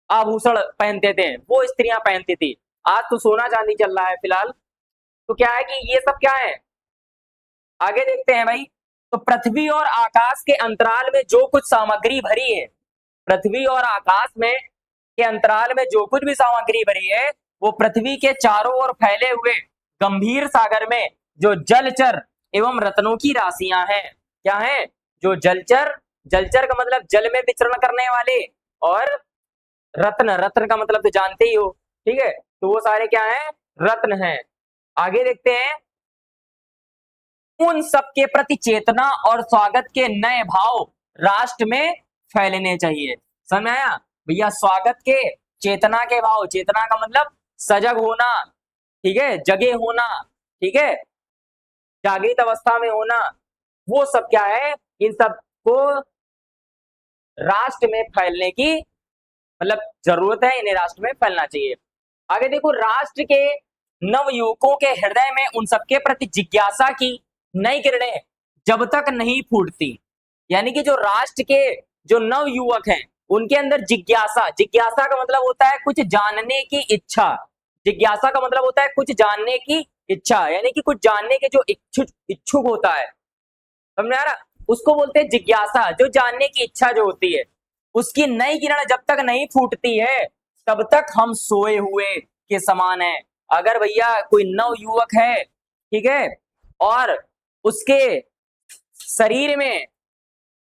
Speaker 1: आभूषण पहनते थे, वो स्त्रियां पहनती थी। आज तो सोना चांदी चल रहा है फिलहाल। तो क्या है कि ये सब क्या है, आगे देखते हैं भाई। तो पृथ्वी और आकाश के अंतराल में जो कुछ सामग्री भरी है, पृथ्वी और आकाश में के अंतराल में जो कुछ भी सामग्री भरी है, वो पृथ्वी के चारों ओर फैले हुए गंभीर सागर में जो जलचर एवं रत्नों की राशियां हैं। क्या है, जो जलचर, जलचर का मतलब जल में विचरण करने वाले, और रत्न, रत्न का मतलब तो जानते ही हो, ठीक है, तो वो सारे क्या हैं, रत्न हैं। आगे देखते हैं, उन सब के प्रति चेतना और स्वागत के नए भाव राष्ट्र में फैलने चाहिए। समझ में आया भैया, स्वागत के, चेतना के भाव, चेतना का मतलब सजग होना, ठीक है, जगे होना, ठीक है, जागृत अवस्था में होना, वो सब क्या है, इन सब को राष्ट्र में फैलने की मतलब जरूरत है, इन्हें राष्ट्र में फैलना चाहिए। आगे देखो, राष्ट्र के नव युवकों के हृदय में उन सबके प्रति जिज्ञासा की नई किरणें जब तक नहीं फूटती, यानी कि जो राष्ट्र के जो नव युवक हैं, उनके अंदर जिज्ञासा, जिज्ञासा का मतलब होता है कुछ जानने की इच्छा, जिज्ञासा का मतलब होता है कुछ जानने की इच्छा, यानी कि कुछ जानने के जो इच्छुक होता है, समझ में आ रहा, उसको बोलते हैं जिज्ञासा। जो जानने की इच्छा जो होती है, उसकी नई किरण जब तक नहीं फूटती है, तब तक हम सोए हुए के समान है। अगर भैया कोई नव युवक है, ठीक है, और उसके शरीर में,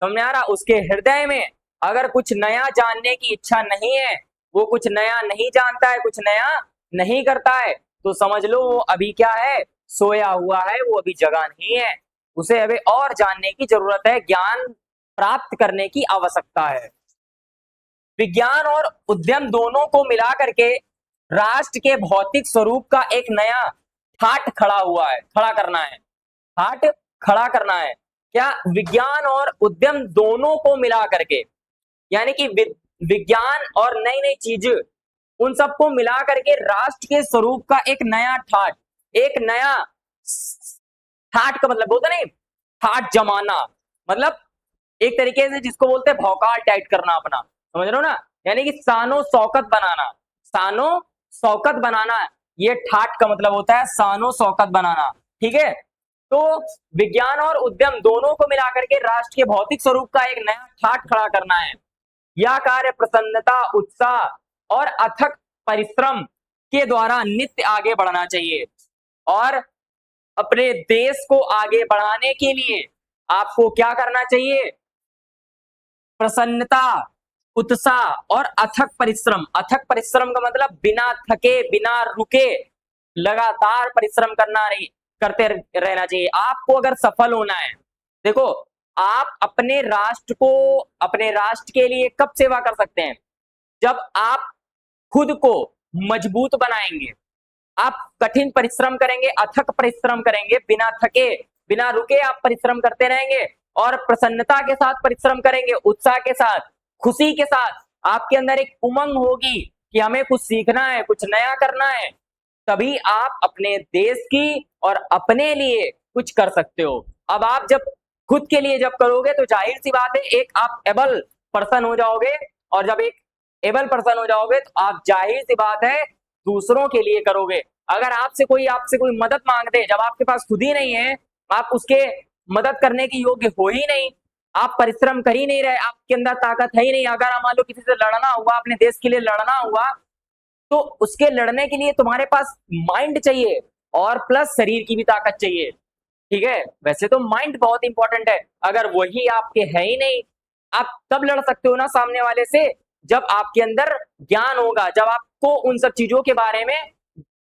Speaker 1: समझ में आ रहा, उसके हृदय में अगर कुछ नया जानने की इच्छा नहीं है, वो कुछ नया नहीं जानता है, कुछ नया नहीं करता है, तो समझ लो वो अभी क्या है, सोया हुआ है, वो अभी जगा नहीं है, उसे अभी और जानने की जरूरत है, ज्ञान प्राप्त करने की आवश्यकता है। विज्ञान और उद्यम दोनों को मिला करके राष्ट्र के भौतिक स्वरूप का एक नया ठाट खड़ा हुआ है, खड़ा करना है, ठाट खड़ा करना है। क्या, विज्ञान और उद्यम दोनों को मिला करके, यानी कि विज्ञान और नई नई चीज, उन सबको मिला करके राष्ट्र के स्वरूप का एक नया ठाट, एक नया ठाट का मतलब होता नहीं, ठाट जमाना, मतलब एक तरीके से जिसको बोलते हैं भौकाल टाइट करना अपना, समझ रहे हो ना, यानी कि शानो शौकत बनाना, शानो शौकत बनाना, ये ठाट का मतलब होता है शानो शौकत बनाना, ठीक है। तो विज्ञान और उद्यम दोनों को मिलाकर के राष्ट्र के भौतिक स्वरूप का एक नया ठाट खड़ा करना है। यह कार्य प्रसन्नता, उत्साह और अथक परिश्रम के द्वारा नित्य आगे बढ़ना चाहिए। और अपने देश को आगे बढ़ाने के लिए आपको क्या करना चाहिए? प्रसन्नता, उत्साह और अथक परिश्रम। अथक परिश्रम का मतलब बिना थके, बिना रुके लगातार परिश्रम करते रहना चाहिए। आपको अगर सफल होना है, देखो आप अपने राष्ट्र के लिए कब सेवा कर सकते हैं? जब आप खुद को मजबूत बनाएंगे, आप कठिन परिश्रम करेंगे, अथक परिश्रम करेंगे, बिना थके बिना रुके आप परिश्रम करते रहेंगे और प्रसन्नता के साथ परिश्रम करेंगे, उत्साह के साथ, खुशी के साथ, आपके अंदर एक उमंग होगी कि हमें कुछ सीखना है, कुछ नया करना है, तभी आप अपने देश की और अपने लिए कुछ कर सकते हो। अब आप जब खुद के लिए जब करोगे तो जाहिर सी बात है एक आप एबल पर्सन हो जाओगे, और जब एक एबल पर्सन हो जाओगे तो आप जाहिर सी बात है दूसरों के लिए करोगे। अगर आपसे कोई मदद मांग दे, जब आपके पास खुद ही नहीं है, आप उसके मदद करने की योग्य हो ही नहीं, आप परिश्रम कर ही नहीं रहे, आपके अंदर ताकत है ही नहीं। अगर मान लो किसी से लड़ना हुआ, अपने देश के लिए लड़ना हुआ, तो उसके लड़ने के लिए तुम्हारे पास माइंड चाहिए और प्लस शरीर की भी ताकत चाहिए, ठीक है। वैसे तो माइंड बहुत इंपॉर्टेंट है, अगर वही आपके है ही नहीं, आप तब लड़ सकते हो ना सामने वाले से जब आपके अंदर ज्ञान होगा, जब आपको उन सब चीजों के बारे में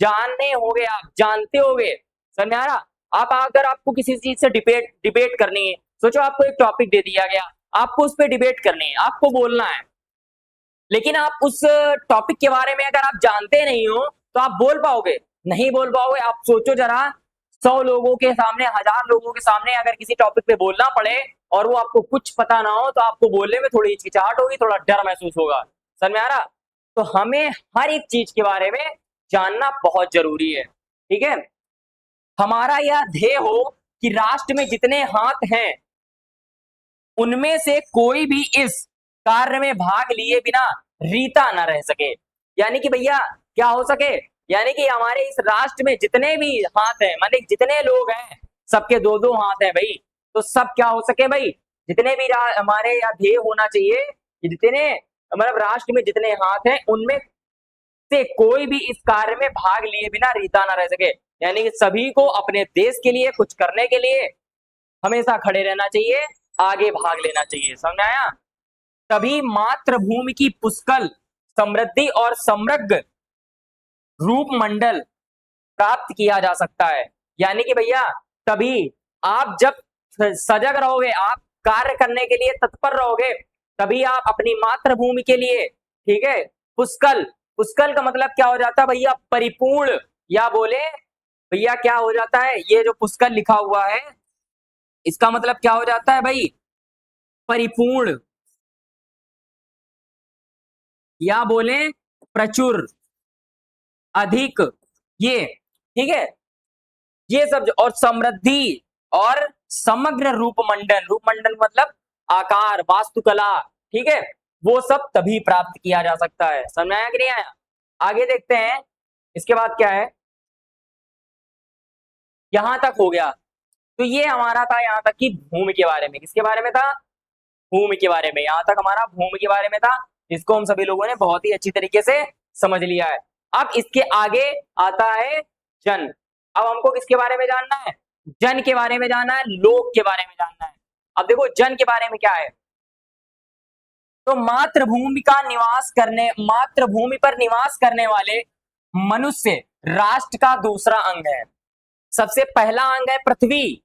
Speaker 1: जानने होगे, आप जानते होगे। समझ में आ रहा? आप अगर आपको किसी चीज से डिबेट करनी है, सोचो आपको एक टॉपिक दे दिया गया, आपको उस पर डिबेट करनी है, आपको बोलना है, लेकिन आप उस टॉपिक के बारे में अगर आप जानते नहीं हो तो आप बोल पाओगे? नहीं बोल पाओगे। आप सोचो जरा, 100 लोगों के सामने, 1000 लोगों के सामने अगर किसी टॉपिक पे बोलना पड़े और वो आपको कुछ पता ना हो, तो आपको बोलने में थोड़ी हिचकिचाहट होगी, थोड़ा डर महसूस होगा। समझ में आ रहा? तो हमें हर एक चीज के बारे में जानना बहुत जरूरी है, ठीक है। हमारा यह ध्येय हो कि राष्ट्र में जितने हाथ हैं उनमें से कोई भी इस कार्य में भाग लिए बिना रीता न रह सके। यानी कि भैया क्या हो सके, यानी कि हमारे इस राष्ट्र में जितने भी हाथ हैं, माने जितने लोग हैं, सबके दो दो हाथ हैं भाई, तो सब क्या हो सके भाई, जितने भी हमारे यहाँ ध्येय होना चाहिए कि जितने मतलब राष्ट्र में जितने हाथ हैं उनमें से कोई भी इस कार्य में भाग लिए बिना रीता न रह सके। यानी कि सभी को अपने देश के लिए कुछ करने के लिए हमेशा खड़े रहना चाहिए, आगे भाग लेना चाहिए। समझ में आया? तभी मातृभूमि की पुष्कल समृद्धि और समृद्ध रूप मंडल प्राप्त किया जा सकता है। यानी कि भैया तभी आप जब सजग रहोगे, आप कार्य करने के लिए तत्पर रहोगे, तभी आप अपनी मातृभूमि के लिए, ठीक है, पुष्कल, पुष्कल का मतलब क्या हो जाता है भैया? परिपूर्ण, या बोले भैया क्या हो जाता है, ये जो पुष्कल लिखा हुआ है इसका मतलब क्या हो जाता है भाई? परिपूर्ण, या बोले प्रचुर, अधिक, ये ठीक है, ये सब और समृद्धि और समग्र रूपमंडल, रूपमंडल मतलब आकार, वास्तुकला, ठीक है, वो सब तभी प्राप्त किया जा सकता है। समझ में आया कि नहीं आया? आगे देखते हैं, इसके बाद क्या है, यहां तक हो गया। तो ये हमारा था यहाँ तक कि भूमि के बारे में, किसके बारे में था? भूमि के बारे में। यहां तक हमारा भूमि के बारे में था, इसको हम सभी लोगों ने बहुत ही अच्छी तरीके से समझ लिया है। अब इसके आगे आता है जन। अब हमको किसके बारे में जानना है? जन के बारे में जानना है, लोक के बारे में जानना है। अब देखो जन के बारे में क्या है, तो मातृभूमि पर निवास करने वाले मनुष्य राष्ट्र का दूसरा अंग है। सबसे पहला अंग है पृथ्वी,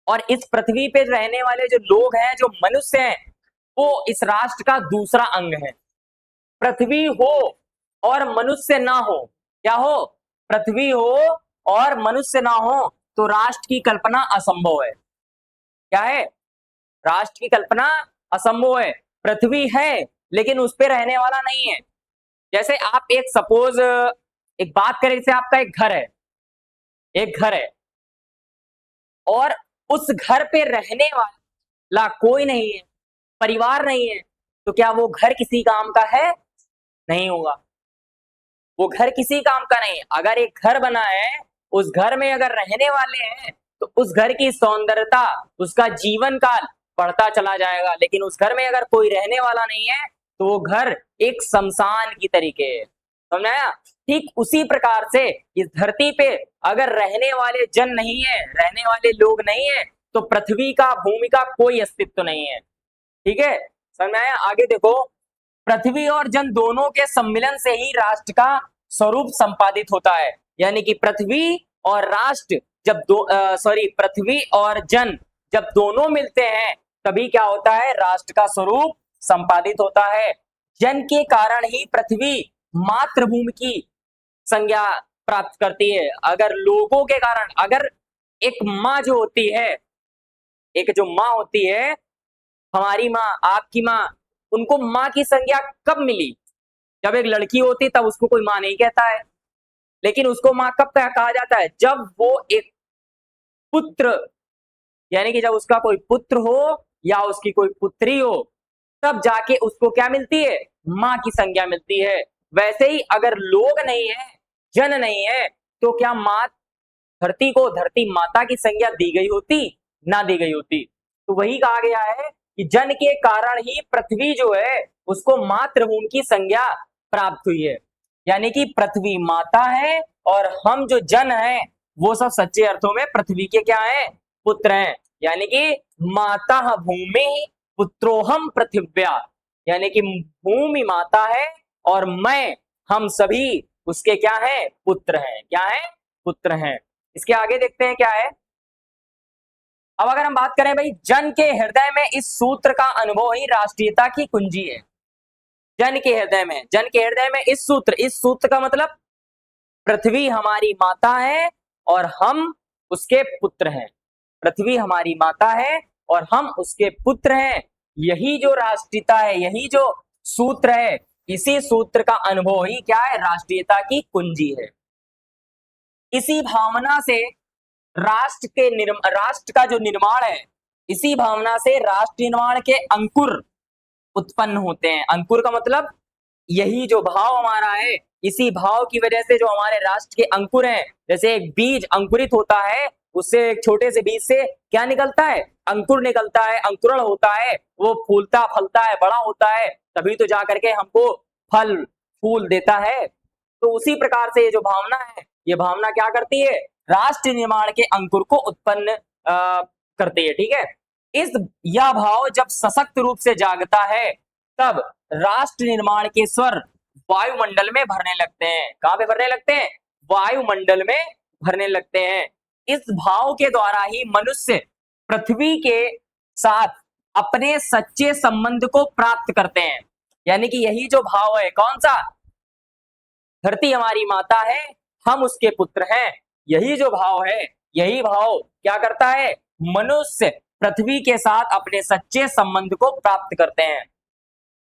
Speaker 1: और इस पृथ्वी पे रहने वाले जो लोग हैं, जो मनुष्य हैं, वो इस राष्ट्र का दूसरा अंग है। पृथ्वी हो और मनुष्य ना हो, क्या हो? पृथ्वी हो और मनुष्य ना हो तो राष्ट्र की कल्पना असंभव है। क्या है? राष्ट्र की कल्पना असंभव है। पृथ्वी है लेकिन उस पर रहने वाला नहीं है। जैसे आप एक सपोज एक बात करें, जैसे आपका एक घर है, एक घर है और उस घर पे रहने वाला कोई नहीं है, परिवार नहीं है, तो क्या वो घर किसी काम का है? नहीं होगा, वो घर किसी काम का नहीं। अगर एक घर बना है, उस घर में अगर रहने वाले हैं, तो उस घर की सौंदर्यता, उसका जीवन काल बढ़ता चला जाएगा। लेकिन उस घर में अगर कोई रहने वाला नहीं है, तो वो घर एक शमशान की तरीके है। समझ आया? ठीक उसी प्रकार से इस धरती पे अगर रहने वाले जन नहीं है, रहने वाले लोग नहीं है, तो पृथ्वी का, भूमि का कोई अस्तित्व नहीं है। ठीक है, समझ में आया? आगे देखो, पृथ्वी और जन दोनों के सम्मिलन से ही राष्ट्र का स्वरूप संपादित होता है। यानी कि पृथ्वी और राष्ट्र जब पृथ्वी और जन जब दोनों मिलते हैं, तभी क्या होता है? राष्ट्र का स्वरूप संपादित होता है। जन के कारण ही पृथ्वी मातृभूमि की संज्ञा प्राप्त करती है। अगर लोगों के कारण, अगर एक माँ जो होती है, एक जो माँ होती है, हमारी माँ, आपकी माँ, उनको माँ की संज्ञा कब मिली? जब एक लड़की होती तब उसको कोई माँ नहीं कहता है, लेकिन उसको माँ कब कहा जाता है? जब वो एक पुत्र, यानी कि जब उसका कोई पुत्र हो या उसकी कोई पुत्री हो, तब जाके उसको क्या मिलती है? माँ की संज्ञा मिलती है। वैसे ही अगर लोग नहीं है, जन नहीं है, तो क्या माँ, धरती को धरती माता की संज्ञा दी गई होती? ना दी गई होती। तो वही कहा गया है कि जन के कारण ही पृथ्वी जो है उसको मातृभूमि की संज्ञा प्राप्त हुई है। यानी कि पृथ्वी माता है और हम जो जन हैं वो सब सच्चे अर्थों में पृथ्वी के क्या हैं? पुत्र हैं। यानी कि माता भूमि पुत्रोहम पृथिव्या, यानी कि भूमि माता है और मैं, हम सभी उसके क्या है? पुत्र हैं। क्या है? पुत्र हैं। इसके आगे देखते हैं क्या है। अब अगर हम बात करें भाई, जन के हृदय में इस सूत्र का अनुभव ही राष्ट्रीयता की कुंजी है। जन के हृदय में, जन के हृदय में इस सूत्र का मतलब पृथ्वी हमारी माता है और हम उसके पुत्र हैं। पृथ्वी हमारी माता है और हम उसके पुत्र हैं। यही जो राष्ट्रीयता है, यही जो सूत्र है, इसी सूत्र का अनुभव ही क्या है? राष्ट्रीयता की कुंजी है। इसी भावना से राष्ट्र का जो निर्माण है, इसी भावना से राष्ट्र निर्माण के अंकुर उत्पन्न होते हैं। अंकुर का मतलब यही जो भाव हमारा है, इसी भाव की वजह से जो हमारे राष्ट्र के अंकुर हैं, जैसे एक बीज अंकुरित होता है, उससे एक छोटे से बीज से क्या निकलता है? अंकुर निकलता है, अंकुरण होता है, वो फूलता फलता है, बड़ा होता है, तभी तो जा करके हमको फल फूल देता है। तो उसी प्रकार से ये जो भावना है, ये भावना क्या करती है? राष्ट्र निर्माण के अंकुर को उत्पन्न करती है। ठीक है, यह भाव जब सशक्त रूप से जागता है, तब राष्ट्र निर्माण के स्वर वायुमंडल में भरने लगते हैं। कहां पे भरने लगते हैं? वायुमंडल में भरने लगते हैं। इस भाव के द्वारा ही मनुष्य पृथ्वी के साथ अपने सच्चे संबंध को प्राप्त करते हैं। यानी कि यही जो भाव है, कौन सा? धरती हमारी माता है, हम उसके पुत्र हैं, यही जो भाव है, यही भाव क्या करता है? मनुष्य पृथ्वी के साथ अपने सच्चे संबंध को प्राप्त करते हैं।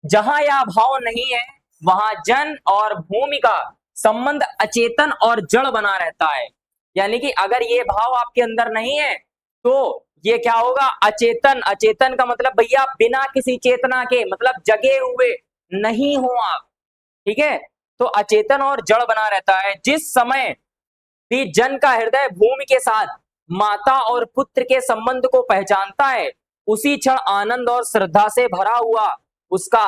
Speaker 1: जहां यह भाव नहीं है, वहां जन और भूमि का संबंध अचेतन और जड़ बना रहता है। यानी कि अगर ये भाव आपके अंदर नहीं है, तो ये क्या होगा? अचेतन। अचेतन का मतलब भैया बिना किसी चेतना के, मतलब जगे हुए नहीं हो आप। ठीक है, तो अचेतन और जड़ बना रहता है। जिस समय भी जन का हृदय भूमि के साथ माता और पुत्र के संबंध को पहचानता है, उसी क्षण आनंद और श्रद्धा से भरा हुआ उसका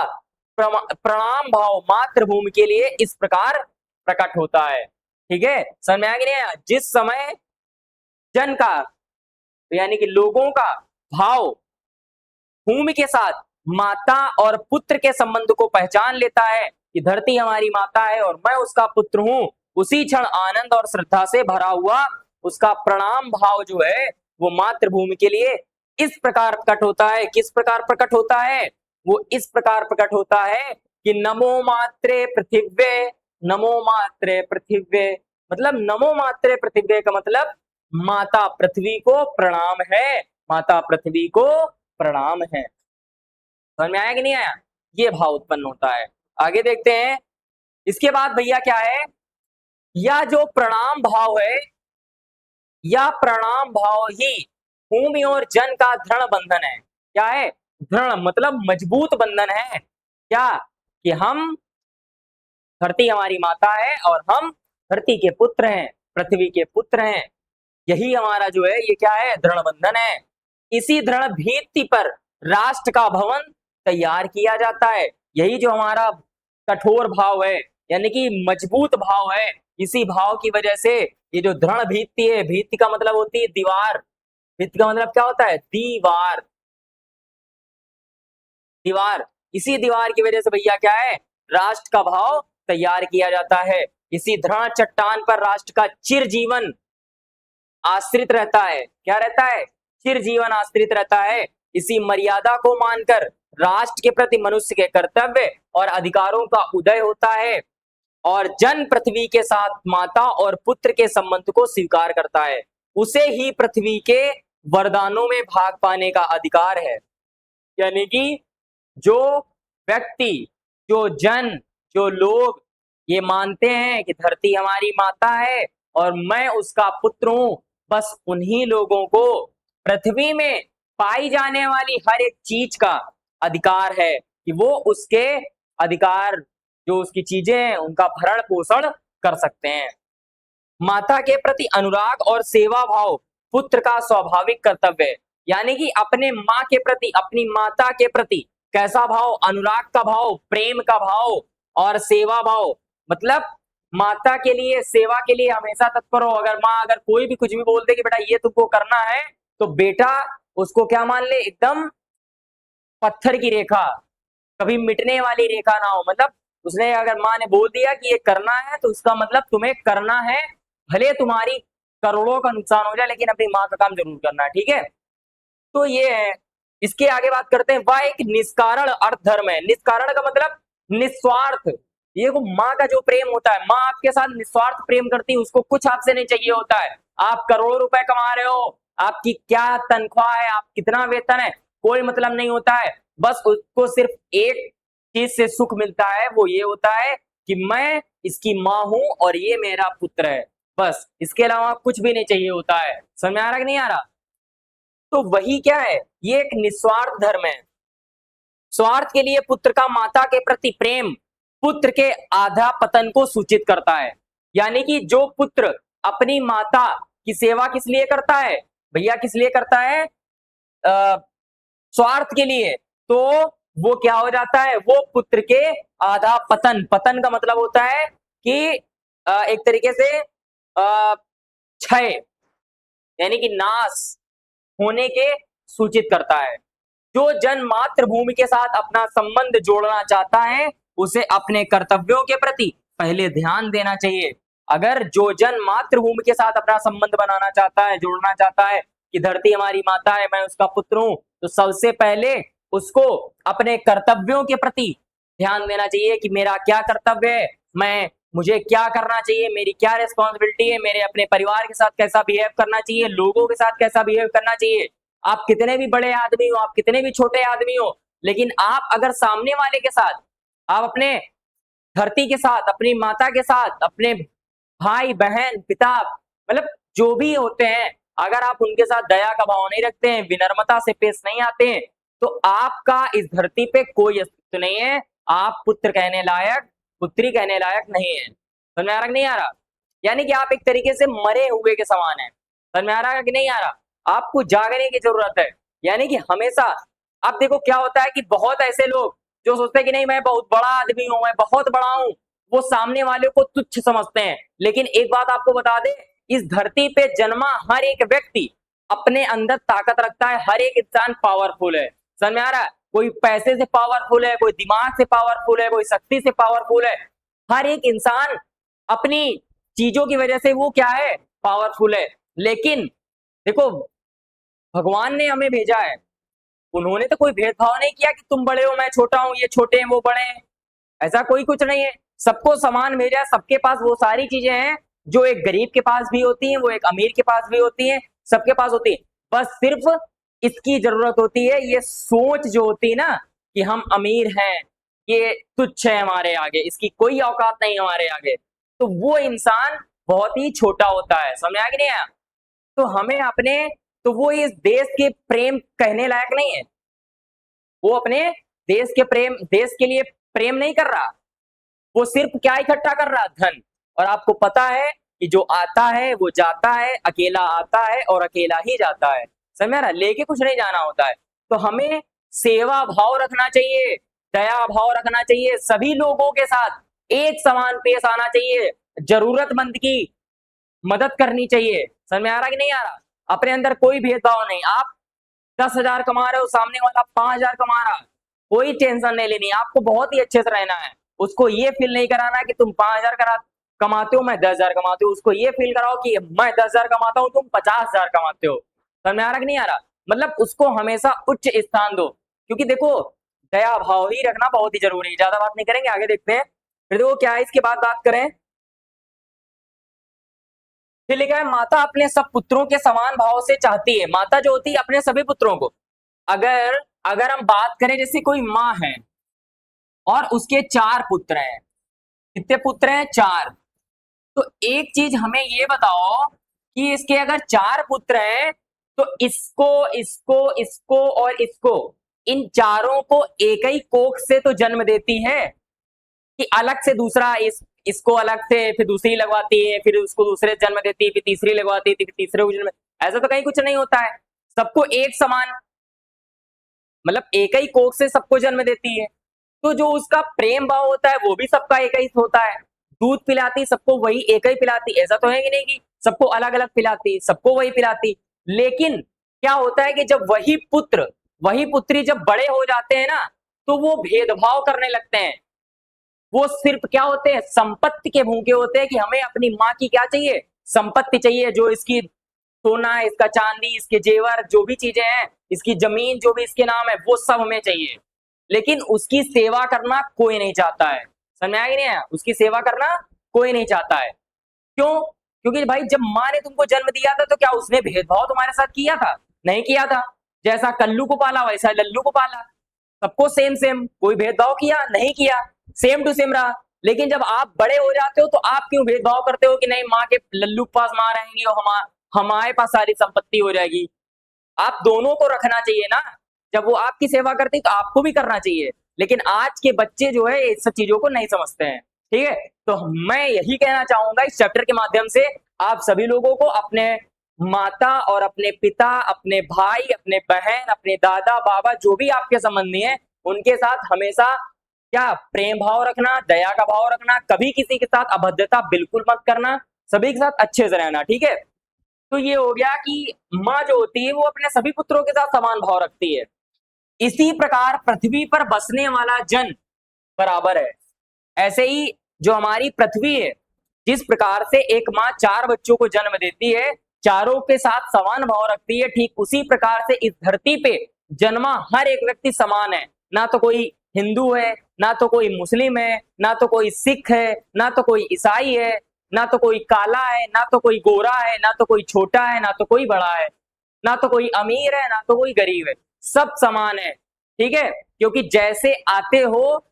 Speaker 1: प्रणाम भाव मातृभूमि के लिए इस प्रकार प्रकट होता है। ठीक है, समझ में आ गया? जिस समय जन का, यानी कि लोगों का भाव भूमि के साथ माता और पुत्र के संबंध को पहचान लेता है कि धरती हमारी माता है और मैं उसका पुत्र हूं, उसी क्षण आनंद और श्रद्धा से भरा हुआ उसका प्रणाम भाव जो है वो मातृभूमि के लिए इस प्रकार प्रकट होता है। किस प्रकार प्रकट होता है? वो इस प्रकार प्रकट होता है कि नमो मात्रे पृथिव्ये, नमो मात्रे पृथिव्ये, मतलब नमो मात्रे पृथिव्ये का मतलब माता पृथ्वी को प्रणाम है, माता पृथ्वी को प्रणाम है। समझ में आया कि नहीं आया? ये भाव उत्पन्न होता है। आगे देखते हैं। इसके बाद भैया क्या है? यह जो प्रणाम भाव है, यह प्रणाम भाव ही भूमि और जन का दृढ़ बंधन है। क्या है? दृढ़ मतलब मजबूत बंधन है। क्या? कि हम, धरती हमारी माता है और हम धरती के पुत्र हैं, पृथ्वी के पुत्र हैं। यही हमारा जो है ये क्या है? दृढ़ बंधन है। इसी दृढ़ भित्ति पर राष्ट्र का भवन तैयार किया जाता है। यही जो हमारा कठोर भाव है, यानी कि मजबूत भाव है, इसी भाव की वजह से ये जो दृढ़ भित्ति है, भित्ति का मतलब होती है दीवार, भित्ति का मतलब क्या होता है? दीवार, दीवार। इसी दीवार की वजह से भैया क्या है? राष्ट्र का भाव तैयार किया जाता है। इसी दृढ़ चट्टान पर राष्ट्र का चिरजीवन आश्रित रहता है। क्या रहता है? चिरजीवन आश्रित रहता है। इसी मर्यादा को मानकर राष्ट्र के प्रति मनुष्य के कर्तव्य और अधिकारों का उदय होता है और जन पृथ्वी के साथ माता और पुत्र के संबंध को स्वीकार करता है। उसे ही पृथ्वी के वरदानों में भाग पाने का अधिकार है। यानी कि जो व्यक्ति, जो जन, जो लोग ये मानते हैं कि धरती हमारी माता है और मैं उसका पुत्र हूं, बस उन्हीं लोगों को पृथ्वी में पाई जाने वाली हर एक चीज का अधिकार है कि वो उसके अधिकार, जो उसकी चीजें हैं, उनका भरण पोषण कर सकते हैं। माता के प्रति अनुराग और सेवा भाव पुत्र का स्वाभाविक कर्तव्य है। यानी कि अपने माँ के प्रति, अपनी माता के प्रति कैसा भाव? अनुराग का भाव, प्रेम का भाव और सेवा भाव। मतलब माता के लिए, सेवा के लिए हमेशा तत्पर हो। अगर माँ अगर कोई भी कुछ भी बोल दे कि बेटा ये तुमको करना है, तो बेटा उसको क्या मान ले? एकदम पत्थर की रेखा, कभी मिटने वाली रेखा ना हो। मतलब उसने, अगर माँ ने बोल दिया कि ये करना है, तो उसका मतलब तुम्हें करना है, भले तुम्हारी करोड़ों का नुकसान हो जाए, लेकिन अपनी माँ का काम जरूर करना है। ठीक है, तो ये है। इसके आगे बात करते हैं। वह एक निष्कारण अर्थ धर्म है। निष्कारण का मतलब निस्वार्थ। ये को माँ का जो प्रेम होता है, माँ आपके साथ निस्वार्थ प्रेम करती है, उसको कुछ आपसे नहीं चाहिए होता है। आप करोड़ों रुपए कमा रहे हो, आपकी क्या तनख्वाह है, आप कितना वेतन है, कोई मतलब नहीं होता है। बस उसको सिर्फ एक चीज से सुख मिलता है, वो ये होता है कि मैं इसकी माँ हूं और ये मेरा पुत्र है। बस इसके अलावा कुछ भी नहीं चाहिए होता है। समझ में आ रहा कि नहीं आ रहा? तो वही क्या है? ये एक निस्वार्थ धर्म है। स्वार्थ के लिए पुत्र का माता के प्रति प्रेम पुत्र के आधा पतन को सूचित करता है। यानी कि जो पुत्र अपनी माता की सेवा किस लिए करता है भैया? किस लिए करता है? स्वार्थ के लिए। तो वो क्या हो जाता है? वो पुत्र के आधा पतन, पतन का मतलब होता है कि एक तरीके से क्षय, यानी कि नाश होने के सूचित करता है। जो जन मातृभूमि के साथ अपना संबंध जोड़ना चाहता है, उसे अपने कर्तव्यों के प्रति पहले ध्यान देना चाहिए। अगर जो जन मातृभूमि के साथ अपना संबंध बनाना चाहता है, जोड़ना चाहता है कि धरती हमारी माता है, मैं उसका पुत्र हूं, तो सबसे पहले उसको अपने कर्तव्यों के प्रति ध्यान देना चाहिए कि मेरा क्या कर्तव्य है, मुझे क्या करना चाहिए, मेरी क्या रिस्पॉन्सिबिलिटी है, मेरे अपने परिवार के साथ कैसा बिहेव करना चाहिए, लोगों के साथ कैसा बिहेव करना चाहिए। आप कितने भी बड़े आदमी हो, आप कितने भी छोटे आदमी हो, लेकिन आप अगर सामने वाले के साथ, आप अपने धरती के साथ, अपनी माता के साथ, अपने भाई बहन पिता, मतलब जो भी होते हैं, अगर आप उनके साथ दया का भाव नहीं रखते हैं, विनम्रता से पेश नहीं आते हैं, तो आपका इस धरती पे कोई अस्तित्व नहीं है। आप पुत्र कहने लायक, पुत्री कहने लायक नहीं है। समझ में आ रहा कि नहीं आ रहा? यानी कि आप एक तरीके से मरे हुए के समान है। समझ में आ रहा है कि नहीं आ रहा? आपको जागने की जरूरत है। यानी कि हमेशा आप देखो क्या होता है कि बहुत ऐसे लोग जो सोचते हैं कि नहीं मैं बहुत बड़ा आदमी हूं, मैं बहुत बड़ा हूं, वो सामने वाले को तुच्छ समझते हैं। लेकिन एक बात आपको बता दें, इस धरती पे जन्मा हर एक व्यक्ति अपने अंदर ताकत रखता है। हर एक इंसान पावरफुल है। समझ में आ रहा है? कोई पैसे से पावरफुल है, कोई दिमाग से पावरफुल है, कोई शक्ति से पावरफुल है। हर एक इंसान अपनी चीजों की वजह से वो क्या है? पावरफुल है। लेकिन देखो, भगवान ने हमें भेजा है, उन्होंने तो कोई भेदभाव नहीं किया कि तुम बड़े हो मैं छोटा हूं, ये छोटे हैं वो बड़े हैं। ऐसा कोई कुछ नहीं है। सबको समान भेजा। सबके पास वो सारी चीजें हैं जो एक गरीब के पास भी होती हैं, वो एक अमीर के पास भी होती हैं, सबके पास होती है। बस सिर्फ इसकी जरूरत होती है, ये सोच जो होती है ना कि हम अमीर हैं, ये तुच्छ है हमारे आगे, इसकी कोई औकात नहीं हमारे आगे, तो वो इंसान बहुत ही छोटा होता है। समझ आया कि नहीं आया? तो हमें अपने तो वो इस देश के प्रेम कहने लायक नहीं है। वो अपने देश के लिए प्रेम नहीं कर रहा, वो सिर्फ क्या इकट्ठा कर रहा, धन। और आपको पता है कि जो आता है वो जाता है, अकेला आता है और अकेला ही जाता है, समझ में आ रहा, लेके कुछ नहीं जाना होता है। तो हमें सेवा भाव रखना चाहिए, दया भाव रखना चाहिए, सभी लोगों के साथ एक समान पेश आना चाहिए, जरूरतमंद की मदद करनी चाहिए। समझ में आ रहा कि नहीं आ रहा? अपने अंदर कोई भेदभाव नहीं। आप 10,000 कमा रहे हो, सामने वाला 5,000 कमा रहा, कोई टेंशन नहीं लेनी, आपको बहुत ही अच्छे से रहना है। उसको ये फील नहीं कराना कि तुम 5,000 कमाते हो, मैं 10,000 कमाते हो। उसको ये फील कराओ कि मैं 10,000 कमाता हूँ, तुम 50,000 कमाते हो। समझ में आ रहा कि नहीं आ रहा? मतलब उसको हमेशा उच्च स्थान दो, क्योंकि देखो दया भाव ही रखना बहुत ही जरूरी है। ज्यादा बात नहीं करेंगे, आगे देखते हैं। फिर देखो क्या है, इसके बाद बात करें, फिर लिखा है माता अपने सब पुत्रों के समान भाव से चाहती है। माता जो होती है अपने सभी पुत्रों को, अगर अगर हम बात करें, जैसे कोई माँ है और उसके 4 पुत्र हैं, कितने पुत्र हैं? 4। तो एक चीज हमें ये बताओ कि इसके अगर 4 पुत्र हैं तो इसको इसको इसको और इसको, इन चारों को एक ही कोख से तो जन्म देती है कि अलग से दूसरा इसको अलग से फिर दूसरी लगवाती है, फिर उसको दूसरे जन्म देती है, फिर तीसरी लगवाती है, फिर तीसरे को जन्म, ऐसा तो कहीं कुछ नहीं होता है। सबको एक समान, मतलब एक ही कोख से सबको जन्म देती है। तो जो उसका प्रेम भाव होता है वो भी सबका एक ही होता है। दूध पिलाती सबको वही एक ही पिलाती, ऐसा तो है कि नहीं कि सबको अलग अलग पिलाती, सबको वही पिलाती। लेकिन क्या होता है कि जब वही पुत्र वही पुत्री जब बड़े हो जाते हैं ना, तो वो भेदभाव करने लगते हैं। वो सिर्फ क्या होते हैं, संपत्ति के भूखे होते हैं कि हमें अपनी माँ की क्या चाहिए, संपत्ति चाहिए, जो इसकी सोना है, इसका चांदी, इसके जेवर, जो भी चीजें हैं, इसकी जमीन जो भी इसके नाम है, वो सब हमें चाहिए। लेकिन उसकी सेवा करना कोई नहीं चाहता है। समझ में आया कि नहीं आया? उसकी सेवा करना कोई नहीं चाहता है। क्यों? क्योंकि भाई जब माँ ने तुमको जन्म दिया था तो क्या उसने भेदभाव तुम्हारे साथ किया था? नहीं किया था। जैसा कल्लू को पाला वैसा लल्लू को पाला, सबको सेम सेम, कोई भेदभाव किया नहीं किया, सेम टू सेम रहा। लेकिन जब आप बड़े हो जाते हो तो आप क्यों भेदभाव करते हो कि नहीं माँ के लल्लू के पास माँ रहेंगी और हमारे पास सारी संपत्ति हो जाएगी। आप दोनों को रखना चाहिए ना। जब वो आपकी सेवा करती तो आपको भी करना चाहिए। लेकिन आज के बच्चे जो है इस सब चीजों को नहीं समझते हैं। ठीक है, तो मैं यही कहना चाहूंगा इस चैप्टर के माध्यम से, आप सभी लोगों को अपने माता और अपने पिता, अपने भाई, अपने बहन, अपने दादा बाबा, जो भी आपके संबंधी हैं, उनके साथ हमेशा क्या प्रेम भाव रखना, दया का भाव रखना, कभी किसी के साथ अभद्रता बिल्कुल मत करना, सभी के साथ अच्छे से रहना। ठीक है, तो ये हो गया कि माँ जो होती है वो अपने सभी पुत्रों के साथ समान भाव रखती है। इसी प्रकार पृथ्वी पर बसने वाला जन बराबर है। ऐसे ही जो हमारी पृथ्वी है, जिस प्रकार से एक माँ 4 बच्चों को जन्म देती है, चारों के साथ समान भाव रखती है, ठीक उसी प्रकार से इस धरती पे जन्मा हर एक व्यक्ति समान है। ना तो कोई हिंदू है, ना तो कोई मुस्लिम है, ना तो कोई सिख है, ना तो कोई ईसाई है, ना तो कोई काला है, ना तो कोई गोरा है, ना तो कोई छोटा है, ना तो कोई बड़ा है, ना तो कोई अमीर है, ना तो कोई गरीब है, सब समान है। ठीक है, क्योंकि जैसे आते हो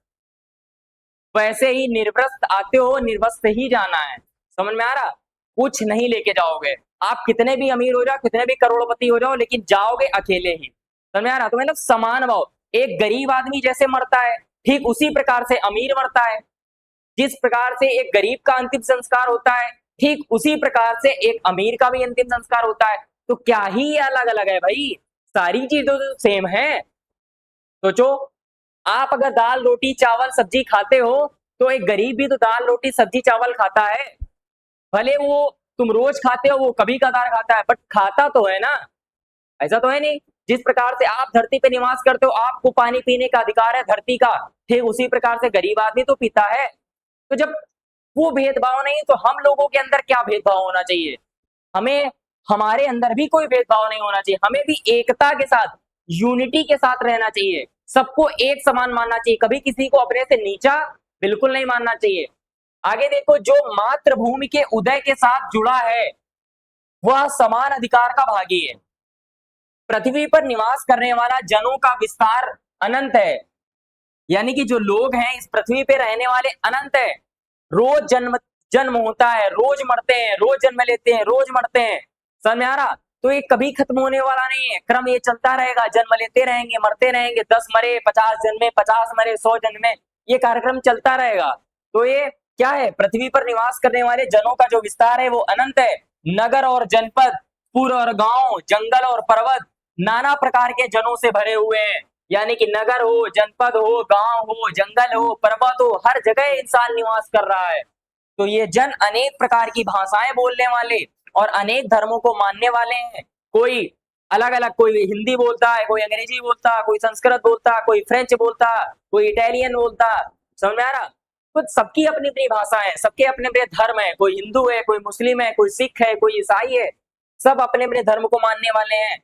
Speaker 1: वैसे ही निर्वस्त्र आते हो, निर्वस्त्र ही जाना है। समझ में आ रहा? कुछ नहीं लेके जाओगे। आप कितने भी अमीर हो जाओ, कितने भी करोड़पति हो जाओ, लेकिन जाओगे अकेले ही। समझ में आ रहा? तो मतलब समान भाव। एक गरीब आदमी जैसे मरता है, ठीक उसी प्रकार से अमीर मरता है। जिस प्रकार से एक गरीब का अंतिम संस्कार होता है, ठीक उसी प्रकार से एक अमीर का भी अंतिम संस्कार होता है। तो क्या ही अलग अलग है भाई, सारी चीजें तो सेम है। सोचो, आप अगर दाल रोटी चावल सब्जी खाते हो तो एक गरीब भी तो दाल रोटी सब्जी चावल खाता है। भले वो तुम रोज खाते हो, वो कभी कभार खाता है, बट खाता तो है ना। ऐसा तो है नहीं। जिस प्रकार से आप धरती पे निवास करते हो, आपको पानी पीने का अधिकार है धरती का, ठीक उसी प्रकार से गरीब आदमी तो पीता है। तो जब वो भेदभाव नहीं तो हम लोगों के अंदर क्या भेदभाव होना चाहिए? हमें हमारे अंदर भी कोई भेदभाव नहीं होना चाहिए। हमें भी एकता के साथ, यूनिटी के साथ रहना चाहिए। सबको एक समान मानना चाहिए, कभी किसी को अपने से नीचा बिल्कुल नहीं मानना चाहिए। आगे देखो, जो मातृभूमि के उदय के साथ जुड़ा है वह समान अधिकार का भागी है। पृथ्वी पर निवास करने वाला जनों का विस्तार अनंत है, यानी कि जो लोग हैं इस पृथ्वी पे रहने वाले अनंत है। रोज जन्म जन्म होता है, रोज मरते हैं, रोज जन्म लेते हैं, रोज मरते हैं। समझ में आ रहा? तो ये कभी खत्म होने वाला नहीं है, क्रम ये चलता रहेगा, जन्म लेते रहेंगे, मरते रहेंगे, 10 मरे, 50 जन्मे, 50 मरे, 100 जन्मे, ये कार्यक्रम चलता रहेगा। तो ये क्या है, पृथ्वी पर निवास करने वाले जनों का जो विस्तार है वो अनंत है। नगर और जनपद, पुर और गांव, जंगल और पर्वत, नाना प्रकार के जनों से भरे हुए हैं। यानी कि नगर हो, जनपद हो, गांव हो, जंगल हो, पर्वत हो, हर जगह इंसान निवास कर रहा है। तो ये जन अनेक प्रकार की भाषाएं बोलने वाले और अनेक धर्मों को मानने वाले हैं। कोई अलग अलग, कोई हिंदी बोलता है, कोई अंग्रेजी बोलता है, कोई संस्कृत बोलता है, कोई फ्रेंच बोलता है, कोई इटालियन बोलता है। समझ में आ रहा? कुछ सबकी अपनी अपनी भाषा है, सबके अपने अपने धर्म है, कोई हिंदू है, कोई मुस्लिम है, कोई सिख है, कोई ईसाई है, सब अपने अपने धर्म को मानने वाले हैं।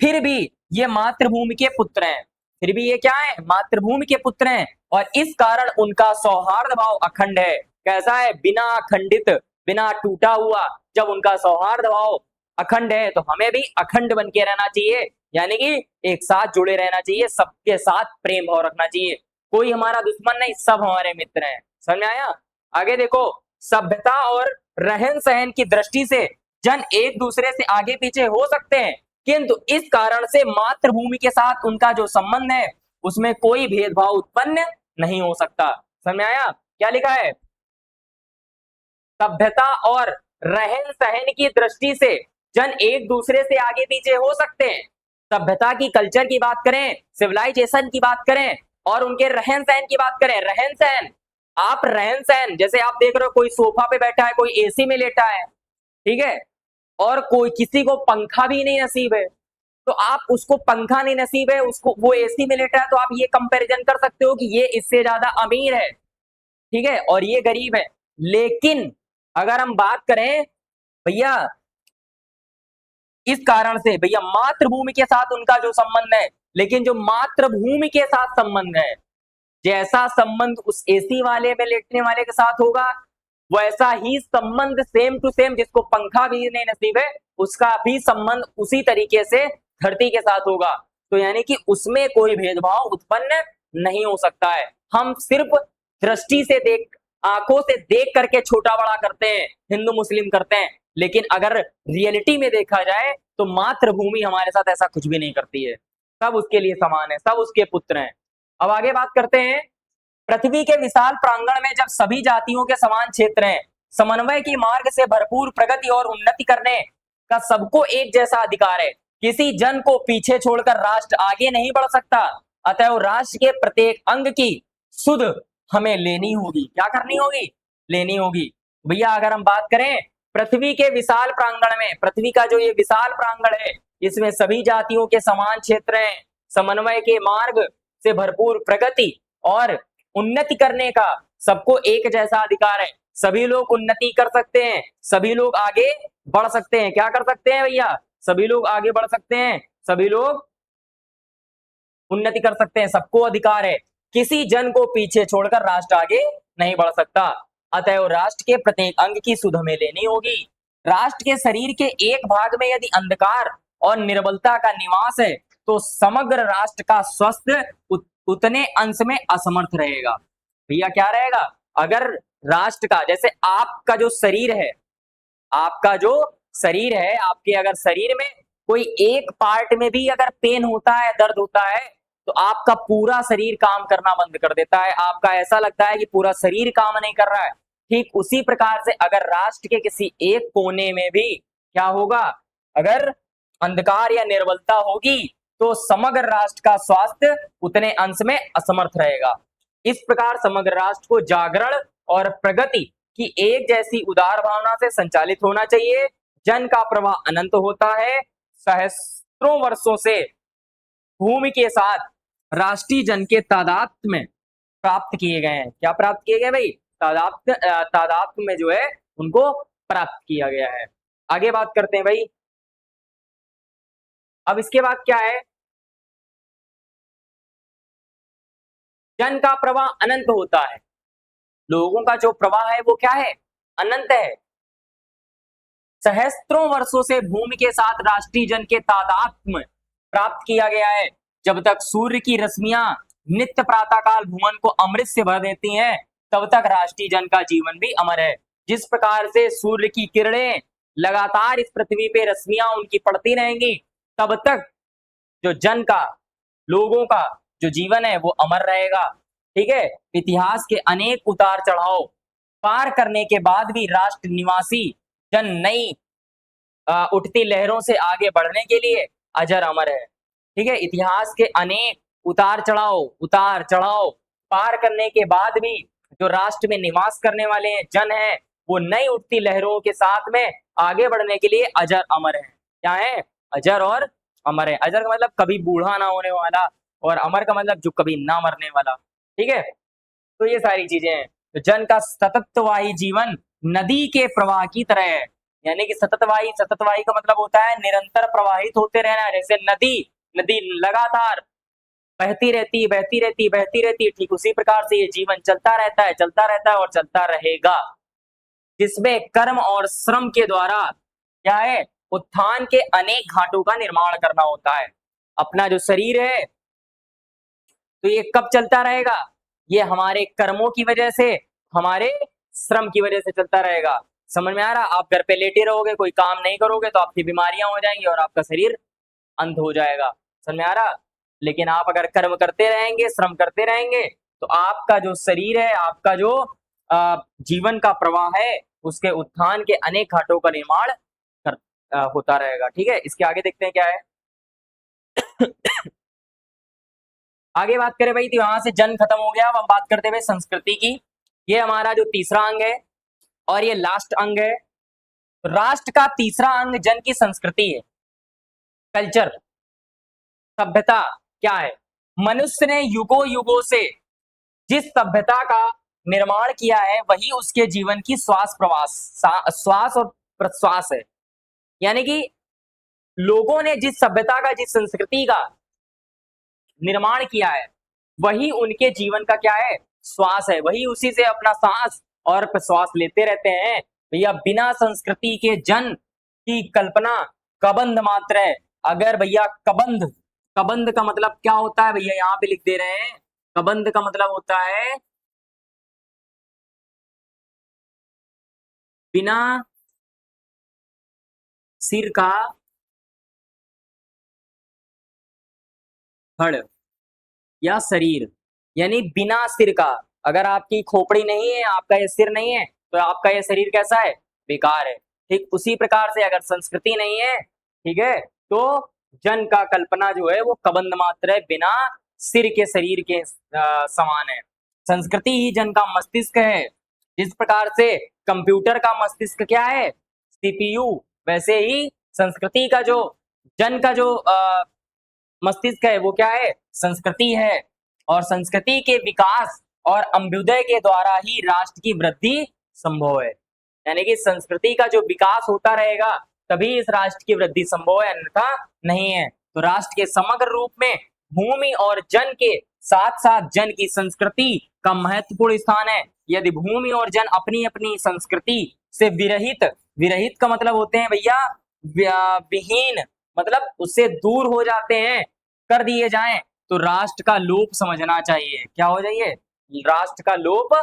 Speaker 1: फिर भी ये मातृभूमि के पुत्र हैं, फिर भी ये क्या है, मातृभूमि के पुत्र हैं, और इस कारण उनका सौहार्द भाव अखंड है। कैसा है, बिना खंडित, बिना टूटा हुआ। जब उनका सौहार्द भाव अखंड है तो हमें भी अखंड बन के रहना चाहिए, यानी कि एक साथ जुड़े रहना चाहिए, सबके साथ प्रेम भाव रखना चाहिए। कोई हमारा दुश्मन नहीं, सब हमारे मित्र हैं। समझ में आया? आगे देखो, सभ्यता और रहन सहन की दृष्टि से जन एक दूसरे से आगे पीछे हो सकते हैं, किंतु इस कारण से मातृभूमि के साथ उनका जो संबंध है उसमें कोई भेदभाव उत्पन्न नहीं हो सकता। समझ में आया? क्या लिखा है, सभ्यता और रहन सहन की दृष्टि से जन एक दूसरे से आगे पीछे हो सकते हैं। सभ्यता की, कल्चर की बात करें, सिविलाइजेशन की बात करें, और उनके रहन सहन की बात करें। रहन सहन, आप रहन सहन, जैसे आप देख रहे हो कोई सोफा पे बैठा है, कोई एसी में लेटा है, ठीक है, और कोई किसी को पंखा भी नहीं नसीब है, तो आप उसको पंखा नहीं नसीब है, उसको वो एसी में लेटा है, तो आप ये कंपैरिजन कर सकते हो कि ये इससे ज्यादा अमीर है, ठीक है, और ये गरीब है। लेकिन अगर हम बात करें भैया, इस कारण से भैया मातृभूमि के साथ उनका जो संबंध है, लेकिन जो मातृभूमि के साथ संबंध है, जैसा संबंध उस एसी वाले में लेटने वाले के साथ होगा, वैसा ही संबंध सेम टू सेम जिसको पंखा भी नहीं नसीब है उसका भी संबंध उसी तरीके से धरती के साथ होगा। तो यानी कि उसमें कोई भेदभाव उत्पन्न नहीं हो सकता है। हम सिर्फ दृष्टि से देख, आंखों से देख करके छोटा बड़ा करते हैं, हिंदू मुस्लिम करते हैं, लेकिन अगर रियलिटी में देखा जाए तो मातृभूमि हमारे साथ ऐसा कुछ भी नहीं करती है। सब उसके लिए समान है, सब उसके पुत्र हैं। अब आगे बात करते हैं, पृथ्वी के विशाल प्रांगण में जब सभी जातियों के समान क्षेत्र हैं, समन्वय की मार्ग से भरपूर प्रगति और उन्नति करने का सबको एक जैसा अधिकार है। किसी जन को पीछे छोड़कर राष्ट्र आगे नहीं बढ़ सकता, अतः राष्ट्र के प्रत्येक अंग की सुध हमें लेनी होगी। क्या करनी होगी? लेनी होगी। भैया अगर हम बात करें पृथ्वी के विशाल प्रांगण में, पृथ्वी का जो ये विशाल प्रांगण है, इसमें सभी जातियों के समान क्षेत्र हैं, समन्वय के मार्ग से भरपूर प्रगति और उन्नति करने का सबको एक जैसा अधिकार है। सभी लोग उन्नति कर सकते हैं, सभी लोग आगे बढ़ सकते हैं। क्या कर सकते हैं भैया? सभी लोग आगे बढ़ सकते हैं, सभी लोग उन्नति कर सकते हैं, सबको अधिकार है। किसी जन को पीछे छोड़कर राष्ट्र आगे नहीं बढ़ सकता, अतएव राष्ट्र के प्रत्येक अंग की सुध हमें लेनी होगी। राष्ट्र के शरीर के एक भाग में यदि अंधकार और निर्बलता का निवास है तो समग्र राष्ट्र का स्वास्थ्य उतने अंश में असमर्थ रहेगा। भैया क्या रहेगा? अगर राष्ट्र का, जैसे आपका जो शरीर है, आपका जो शरीर है, आपके अगर शरीर में कोई एक पार्ट में भी अगर पेन होता है, दर्द होता है, तो आपका पूरा शरीर काम करना बंद कर देता है, आपका ऐसा लगता है कि पूरा शरीर काम नहीं कर रहा है। ठीक उसी प्रकार से अगर राष्ट्र के किसी एक कोने में भी क्या होगा, अगर अंधकार या निर्बलता होगी तो समग्र राष्ट्र का स्वास्थ्य उतने अंश में असमर्थ रहेगा। इस प्रकार समग्र राष्ट्र को जागरण और प्रगति की एक जैसी उदार भावना से संचालित होना चाहिए। जन का प्रवाह अनंत होता है, सहस्त्रों वर्षों से भूमि के साथ राष्ट्रीय जन के तादात्म्य में प्राप्त किए गए हैं। क्या प्राप्त किए गए भाई? तादात्म्य में जो है उनको प्राप्त किया गया है। आगे बात करते हैं भाई, अब इसके बाद क्या है, जन का प्रवाह अनंत होता है, लोगों का जो प्रवाह है वो क्या है? अनंत है। सहस्त्रों वर्षों से भूमि के साथ राष्ट्रीय जन के तादात्म्य प्राप्त किया गया है। जब तक सूर्य की रश्मियां नित्य प्रातःकाल भुवन को अमृत से भर देती हैं, तब तक राष्ट्रीय जन का जीवन भी अमर है। जिस प्रकार से सूर्य की किरणें लगातार इस पृथ्वी पे रश्मियां उनकी पड़ती रहेंगी, तब तक जो जन का, लोगों का जो जीवन है वो अमर रहेगा। ठीक है, इतिहास के अनेक उतार चढ़ाव पार करने के बाद भी राष्ट्र निवासी जन नई उठती लहरों से आगे बढ़ने के लिए अजर अमर है। ठीक है, इतिहास के अनेक उतार चढ़ाव पार करने के बाद भी जो राष्ट्र में निवास करने वाले जन हैं वो नई उठती लहरों के साथ में आगे बढ़ने के लिए अजर अमर है। क्या है? अजर और अमर है। अजर का मतलब कभी बूढ़ा ना होने वाला, और अमर का मतलब जो कभी ना मरने वाला। ठीक है, तो ये सारी चीजें हैं। तो जन का सततवाही जीवन नदी के प्रवाह की तरह है, यानी कि सततवाही का मतलब होता है निरंतर प्रवाहित होते रहना। जैसे नदी लगातार बहती रहती, ठीक उसी प्रकार से ये जीवन चलता रहता है और चलता रहेगा, जिसमें कर्म और श्रम के द्वारा क्या है, उत्थान के अनेक घाटों का निर्माण करना होता है। अपना जो शरीर है तो ये कब चलता रहेगा? ये हमारे कर्मों की वजह से, हमारे श्रम की वजह से चलता रहेगा। समझ में आ रहा? आप घर पे लेटे रहोगे, कोई काम नहीं करोगे तो आपकी बीमारियां हो जाएंगी और आपका शरीर अंध हो जाएगा। समझ में आ रहा? लेकिन आप अगर कर्म करते रहेंगे, श्रम करते रहेंगे, तो आपका जो शरीर है, आपका जो जीवन का प्रवाह है, उसके उत्थान के अनेक घाटों का निर्माण होता रहेगा। ठीक है, इसके आगे देखते हैं क्या है। आगे बात करें भाई, तो वहां से जन खत्म हो गया। अब हम बात करते हुए संस्कृति की। ये हमारा जो तीसरा अंग है और ये लास्ट अंग है। राष्ट्र का तीसरा अंग जन की संस्कृति है, कल्चर, सभ्यता। क्या है? मनुष्य ने युगों युगों से जिस सभ्यता का निर्माण किया है वही उसके जीवन की श्वास और प्रश्वास है। यानी कि लोगों ने जिस सभ्यता का, जिस संस्कृति का निर्माण किया है वही उनके जीवन का क्या है, श्वास है। वही उसी से अपना सांस और प्रश्वास लेते रहते हैं। भैया बिना संस्कृति के जन की कल्पना कबंध मात्र है। अगर भैया कबंध का मतलब क्या होता है भैया, यहाँ पे लिख दे रहे हैं। कबंध का मतलब होता है बिना सिर का धड़ या शरीर, यानी बिना सिर का। अगर आपकी खोपड़ी नहीं है, आपका ये सिर नहीं है, तो आपका ये शरीर कैसा है, बेकार है। ठीक उसी प्रकार से अगर संस्कृति नहीं है, ठीक है, तो जन का कल्पना जो है वो कबंध मात्र है, बिना सिर के शरीर के समान है। संस्कृति ही जन का मस्तिष्क है। जिस प्रकार से कंप्यूटर का मस्तिष्क क्या है, सीपीयू, वैसे ही संस्कृति का जो, जन का जो मस्तिष्क है वो क्या है, संस्कृति है। और संस्कृति के विकास और अभ्युदय के द्वारा ही राष्ट्र की वृद्धि संभव है। यानी कि संस्कृति का जो विकास होता रहेगा तभी इस राष्ट्र की वृद्धि संभव है, अन्यथा नहीं है। तो राष्ट्र के समग्र रूप में भूमि और जन के साथ साथ जन की संस्कृति का महत्वपूर्ण स्थान है। यदि भूमि और जन अपनी अपनी संस्कृति से विरहित का मतलब होते हैं भैया विहीन, मतलब उससे दूर हो जाते हैं, कर दिए जाएं, तो राष्ट्र का लोप समझना चाहिए। क्या हो जाइए, राष्ट्र का लोप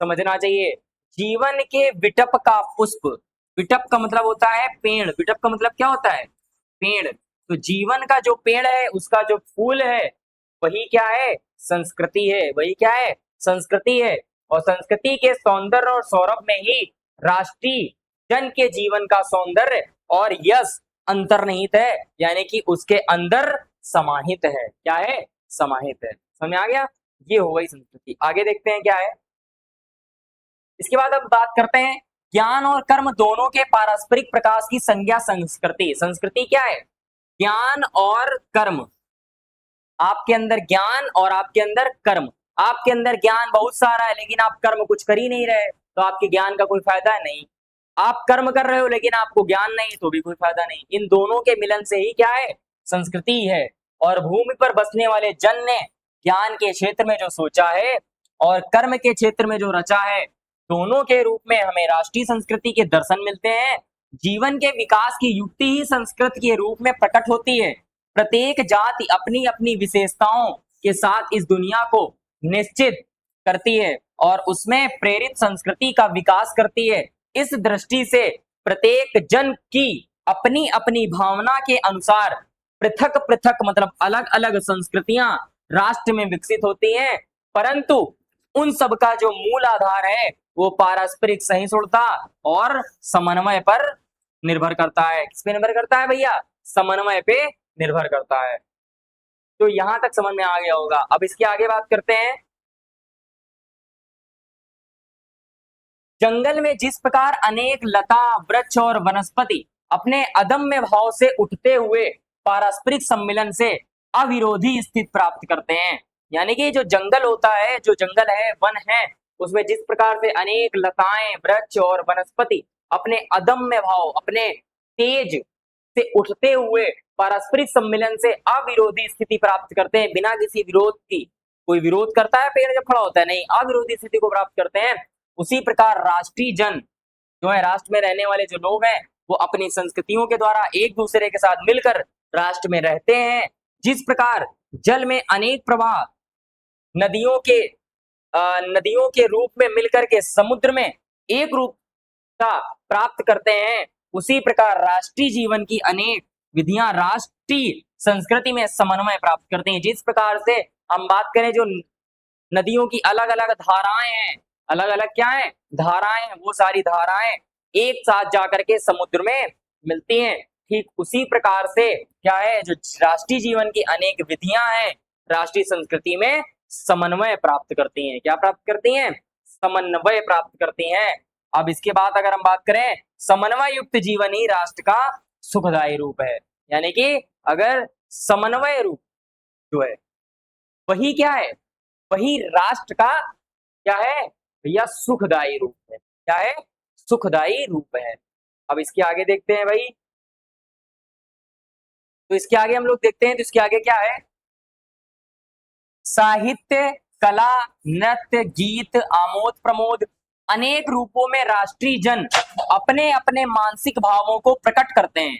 Speaker 1: समझना चाहिए। जीवन के विटप का पुष्प, विटप का मतलब होता है पेड़, विटप का मतलब क्या होता है, पेड़। तो जीवन का जो पेड़ है उसका जो फूल है वही क्या है, संस्कृति है। वही क्या है, संस्कृति है। और संस्कृति के सौंदर्य और सौरभ में ही राष्ट्रीय जन के जीवन का सौंदर्य और यश अंतर्निहित है, यानी कि उसके अंदर समाहित है। क्या है, समाहित है। समझ आ गया? ये हो गई संस्कृति। आगे देखते हैं क्या है। इसके बाद अब बात करते हैं ज्ञान और कर्म दोनों के पारस्परिक प्रकाश की संज्ञा संस्कृति। संस्कृति क्या है, ज्ञान और कर्म। आपके अंदर ज्ञान और आपके अंदर कर्म। आपके अंदर ज्ञान बहुत सारा है लेकिन आप कर्म कुछ कर ही नहीं रहे, तो आपके ज्ञान का कोई फायदा है नहीं। आप कर्म कर रहे हो लेकिन आपको ज्ञान नहीं, तो भी कोई फायदा नहीं। इन दोनों के मिलन से ही क्या है, संस्कृति है। और भूमि पर बसने वाले जन ने ज्ञान के क्षेत्र में जो सोचा है और कर्म के क्षेत्र में जो रचा है, दोनों के रूप में हमें राष्ट्रीय संस्कृति के दर्शन मिलते हैं। जीवन के विकास की युक्ति ही संस्कृत के रूप में प्रकट होती है। प्रत्येक जाति अपनी अपनी विशेषताओं के साथ इस दुनिया को निश्चित करती है और उसमें प्रेरित संस्कृति का विकास करती है। इस दृष्टि से प्रत्येक जन की अपनी अपनी भावना के अनुसार पृथक पृथक मतलब अलग अलग संस्कृतियां राष्ट्र में विकसित होती हैं, परंतु उन सब का जो मूल आधार है वो पारस्परिक सहिष्णुता और समन्वय पर निर्भर करता है। किस पे निर्भर करता है भैया? समन्वय पे निर्भर करता है। तो यहां तक समझ में आ गया होगा। अब इसके आगे बात करते हैं। जंगल में जिस प्रकार अनेक लता वृक्ष और वनस्पति अपने अदम्य भाव से उठते हुए पारस्परिक सम्मिलन से अविरोधी स्थिति प्राप्त करते हैं, यानी कि जो जंगल होता है, जो जंगल है, वन है, उसमें जिस प्रकार से अनेक लताएं, वृक्ष और वनस्पति अपने अदम्य भाव, अपने तेज से उठते हुए पारस्परिक सम्मिलन से अविरोधी स्थिति प्राप्त करते हैं, बिना किसी विरोध की। कोई विरोध करता है पेड़ जब खड़ा होता है? नहीं, अविरोधी स्थिति को प्राप्त करते हैं। उसी प्रकार राष्ट्रीय जन जो है, राष्ट्र में रहने वाले जो लोग हैं, वो अपनी संस्कृतियों के द्वारा एक दूसरे के साथ मिलकर राष्ट्र में रहते हैं। जिस प्रकार जल में अनेक प्रवाह नदियों के रूप में मिलकर के समुद्र में एक रूपता प्राप्त करते हैं, उसी प्रकार राष्ट्रीय जीवन की अनेक विधियां राष्ट्रीय संस्कृति में समन्वय प्राप्त करती हैं। जिस प्रकार से हम बात करें, जो नदियों की अलग अलग धाराएं हैं, अलग अलग क्या है? धाराएं, वो सारी धाराएं एक साथ जाकर के समुद्र में मिलती हैं। ठीक उसी प्रकार से क्या है, जो राष्ट्रीय जीवन की अनेक विधियां हैं, राष्ट्रीय संस्कृति में समन्वय प्राप्त करती हैं। क्या प्राप्त करती हैं? समन्वय प्राप्त करती हैं। अब इसके बाद अगर हम बात करें, समन्वय युक्त जीवन ही राष्ट्र का सुखदायी रूप है, यानी कि अगर समन्वय रूप जो है वही क्या है, वही राष्ट्र का क्या है भैया? सुखदायी रूप है। क्या है? सुखदायी रूप है। अब इसके आगे देखते हैं भाई। तो इसके आगे हम लोग देखते हैं, तो इसके आगे क्या है? साहित्य, कला, नृत्य, गीत, आमोद प्रमोद अनेक रूपों में राष्ट्रीय जन अपने अपने मानसिक भावों को प्रकट करते हैं।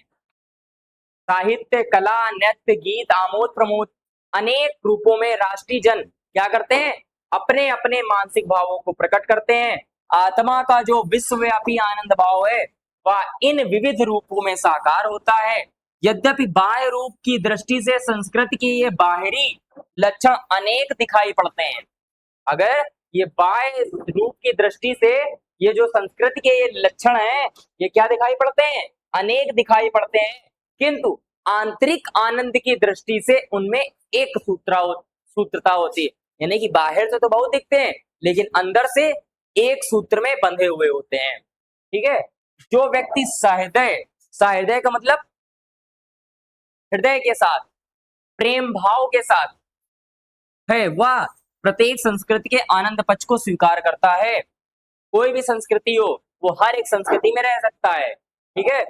Speaker 1: साहित्य, कला, नृत्य, गीत, आमोद प्रमोद अनेक रूपों में राष्ट्रीय जन क्या करते हैं? अपने अपने मानसिक भावों को प्रकट करते हैं। आत्मा का जो विश्वव्यापी आनंद भाव है वह इन विविध रूपों में साकार होता है। यद्यपि बाह्य रूप की दृष्टि से संस्कृति के ये बाहरी लक्षण अनेक दिखाई पड़ते हैं। अगर ये बाह्य रूप की दृष्टि से ये जो संस्कृति के ये लक्षण हैं, ये क्या दिखाई पड़ते हैं? अनेक दिखाई पड़ते हैं, किंतु आंतरिक आनंद की दृष्टि से उनमें एक सूत्रता होती है। यानी कि बाहर से तो बहुत दिखते हैं, लेकिन अंदर से एक सूत्र में बंधे हुए होते हैं। ठीक है। जो व्यक्ति सहृदय का मतलब हृदय के साथ, प्रेम भाव के साथ है, वह प्रत्येक संस्कृति के आनंद पक्ष को स्वीकार करता है। कोई भी संस्कृति हो, वो हर एक संस्कृति में रह सकता है, ठीक है,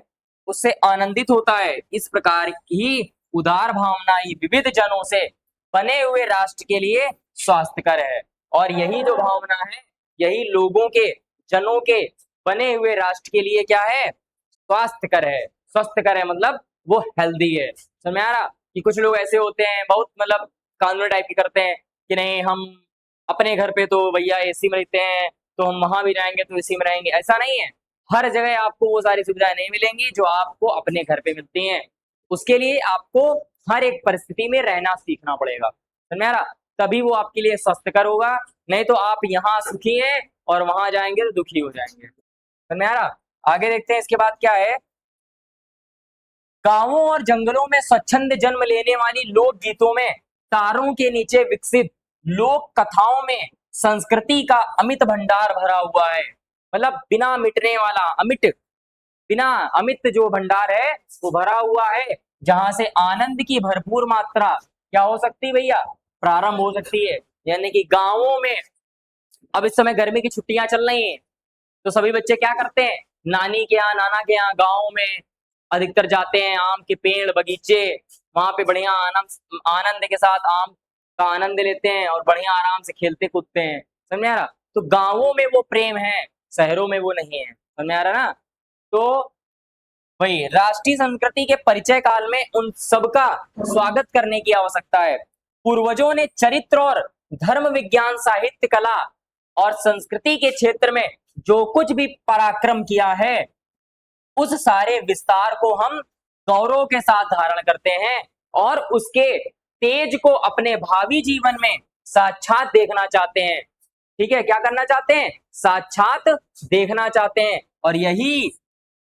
Speaker 1: उससे आनंदित होता है। इस प्रकार की उदार भावना ही विविध जनों से बने हुए राष्ट्र के लिए स्वास्थ्यकर है। और यही जो भावना है, यही लोगों के, जनों के बने हुए राष्ट्र के लिए क्या है? स्वास्थ्यकर है। स्वस्थकर है मतलब वो हेल्दी है। समझ में आ रहा? कि कुछ लोग ऐसे होते हैं, बहुत मतलब कानूनी टाइप के करते हैं कि नहीं, हम अपने घर पे तो भैया एसी में रहते हैं, तो हम वहां भी जाएंगे तो एसी में रहेंगे। ऐसा नहीं है। हर जगह आपको वो सारी सुविधाएं नहीं मिलेंगी जो आपको अपने घर पे मिलती हैं। उसके लिए आपको हर एक परिस्थिति में रहना सीखना पड़ेगा। समझ में आ रहा? तभी वो आपके लिए स्वस्थकर होगा। नहीं तो आप यहाँ सुखी हैं और वहां जाएंगे तो दुखी हो जाएंगे। समझ में आ रहा? आगे देखते हैं इसके बाद क्या है। गांवों और जंगलों में स्वच्छंद जन्म लेने वाली लोक गीतों में, तारों के नीचे विकसित लोक कथाओं में संस्कृति का अमित भंडार भरा हुआ है। मतलब बिना मिटने वाला, अमित जो भंडार है वो भरा हुआ है, जहां से आनंद की भरपूर मात्रा क्या हो सकती है भैया? प्रारंभ हो सकती है। यानी कि गांवों में अब इस समय गर्मी की छुट्टियां चल रही हैं, तो सभी बच्चे क्या करते हैं? नानी के यहाँ, नाना के यहाँ गाँव में अधिकतर जाते हैं। आम के पेड़, बगीचे, वहां पे बढ़िया आनंद के साथ आम का आनंद लेते हैं और बढ़िया आराम से खेलते कूदते हैं। समझ में आ रहा? तो गांवों में वो प्रेम है, शहरों में वो नहीं है। समझ में आ रहा ना? तो वही राष्ट्रीय संस्कृति के परिचय काल में उन सबका स्वागत करने की आवश्यकता है। पूर्वजों ने चरित्र और धर्म विज्ञान, साहित्य, कला और संस्कृति के क्षेत्र में जो कुछ भी पराक्रम किया है, उस सारे विस्तार को हम गौरव के साथ धारण करते हैं और उसके तेज को अपने भावी जीवन में साक्षात देखना चाहते हैं। ठीक है, क्या करना चाहते हैं? साक्षात देखना चाहते हैं। और यही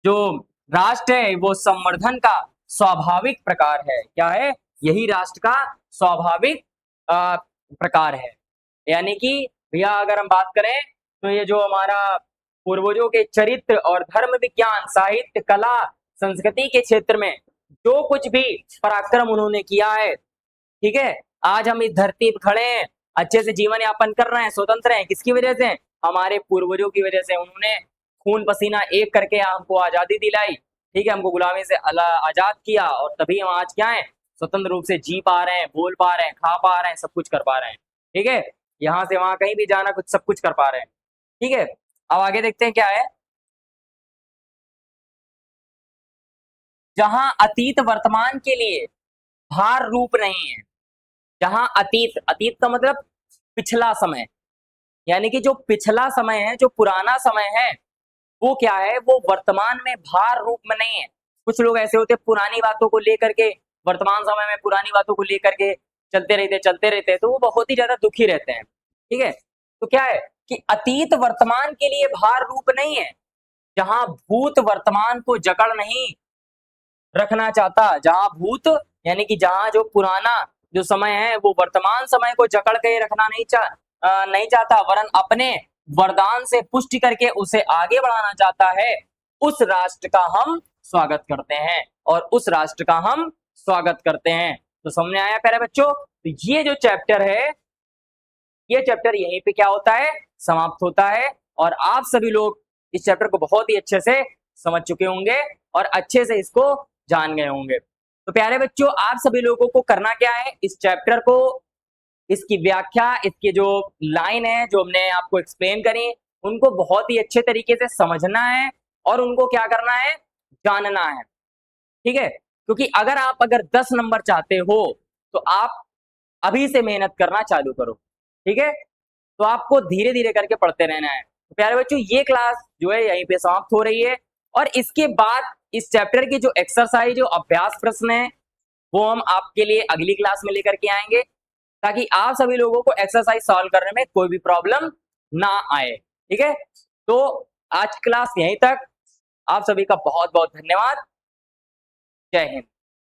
Speaker 1: जो राष्ट्र है वो संवर्धन का स्वाभाविक प्रकार है। क्या है? यही राष्ट्र का स्वाभाविक प्रकार है। यानी कि भैया अगर हम बात करें तो ये जो हमारा पूर्वजों के चरित्र और धर्म विज्ञान, साहित्य, कला, संस्कृति के क्षेत्र में जो कुछ भी पराक्रम उन्होंने किया है, ठीक है, आज हम इस धरती पर खड़े हैं, अच्छे से जीवन यापन कर रहे हैं, स्वतंत्र हैं, किसकी वजह से? हमारे पूर्वजों की वजह से। उन्होंने खून पसीना एक करके हमको आजादी दिलाई, ठीक है, हमको गुलामी से आजाद किया और तभी हम आज क्या है? स्वतंत्र रूप से जी पा रहे हैं, बोल पा रहे हैं, खा पा रहे हैं, सब कुछ कर पा रहे हैं। ठीक है, यहाँ से वहां कहीं भी जाना, कुछ सब कुछ कर पा रहे हैं। ठीक है, अब आगे देखते हैं क्या है। जहां अतीत वर्तमान के लिए भार रूप नहीं है, जहां अतीत, अतीत का मतलब पिछला समय, यानी कि जो पिछला समय है, जो पुराना समय है, वो क्या है? वो वर्तमान में भार रूप में नहीं है। कुछ लोग ऐसे होते हैं पुरानी बातों को लेकर के, वर्तमान समय में पुरानी बातों को लेकर के चलते रहते हैं, तो वो बहुत ही ज्यादा दुखी रहते हैं। ठीक है, तो क्या है कि अतीत वर्तमान के लिए भार रूप नहीं है। जहां भूत वर्तमान को जकड़ नहीं रखना चाहता, जहां भूत यानी कि जहां जो पुराना जो समय है वो वर्तमान समय को जकड़ के रखना नहीं चाहता, वरन अपने वरदान से पुष्टि करके उसे आगे बढ़ाना चाहता है, उस राष्ट्र का हम स्वागत करते हैं और उस राष्ट्र का हम स्वागत करते हैं। तो समझ में आया प्यारे बच्चों? तो ये जो चैप्टर है, ये चैप्टर यहीं पे क्या होता है? समाप्त होता है। और आप सभी लोग इस चैप्टर को बहुत ही अच्छे से समझ चुके होंगे और अच्छे से इसको जान गए होंगे। तो प्यारे बच्चों, आप सभी लोगों को करना क्या है? इस चैप्टर को, इसकी व्याख्या, इसके जो लाइन है जो हमने आपको एक्सप्लेन करी, उनको बहुत ही अच्छे तरीके से समझना है और उनको क्या करना है? जानना है। ठीक है, क्योंकि अगर 10 नंबर चाहते हो तो आप अभी से मेहनत करना चालू करो। ठीक है, तो आपको धीरे धीरे करके पढ़ते रहना है। तो प्यारे बच्चों, ये क्लास जो है यहीं पे समाप्त हो रही है और इसके बाद इस चैप्टर की जो एक्सरसाइज, जो अभ्यास प्रश्न है, वो हम आपके लिए अगली क्लास में लेकर के आएंगे, ताकि आप सभी लोगों को एक्सरसाइज सॉल्व करने में कोई भी प्रॉब्लम ना आए। ठीक है, तो आज क्लास यहीं तक। आप सभी का बहुत बहुत धन्यवाद। जय हिंद।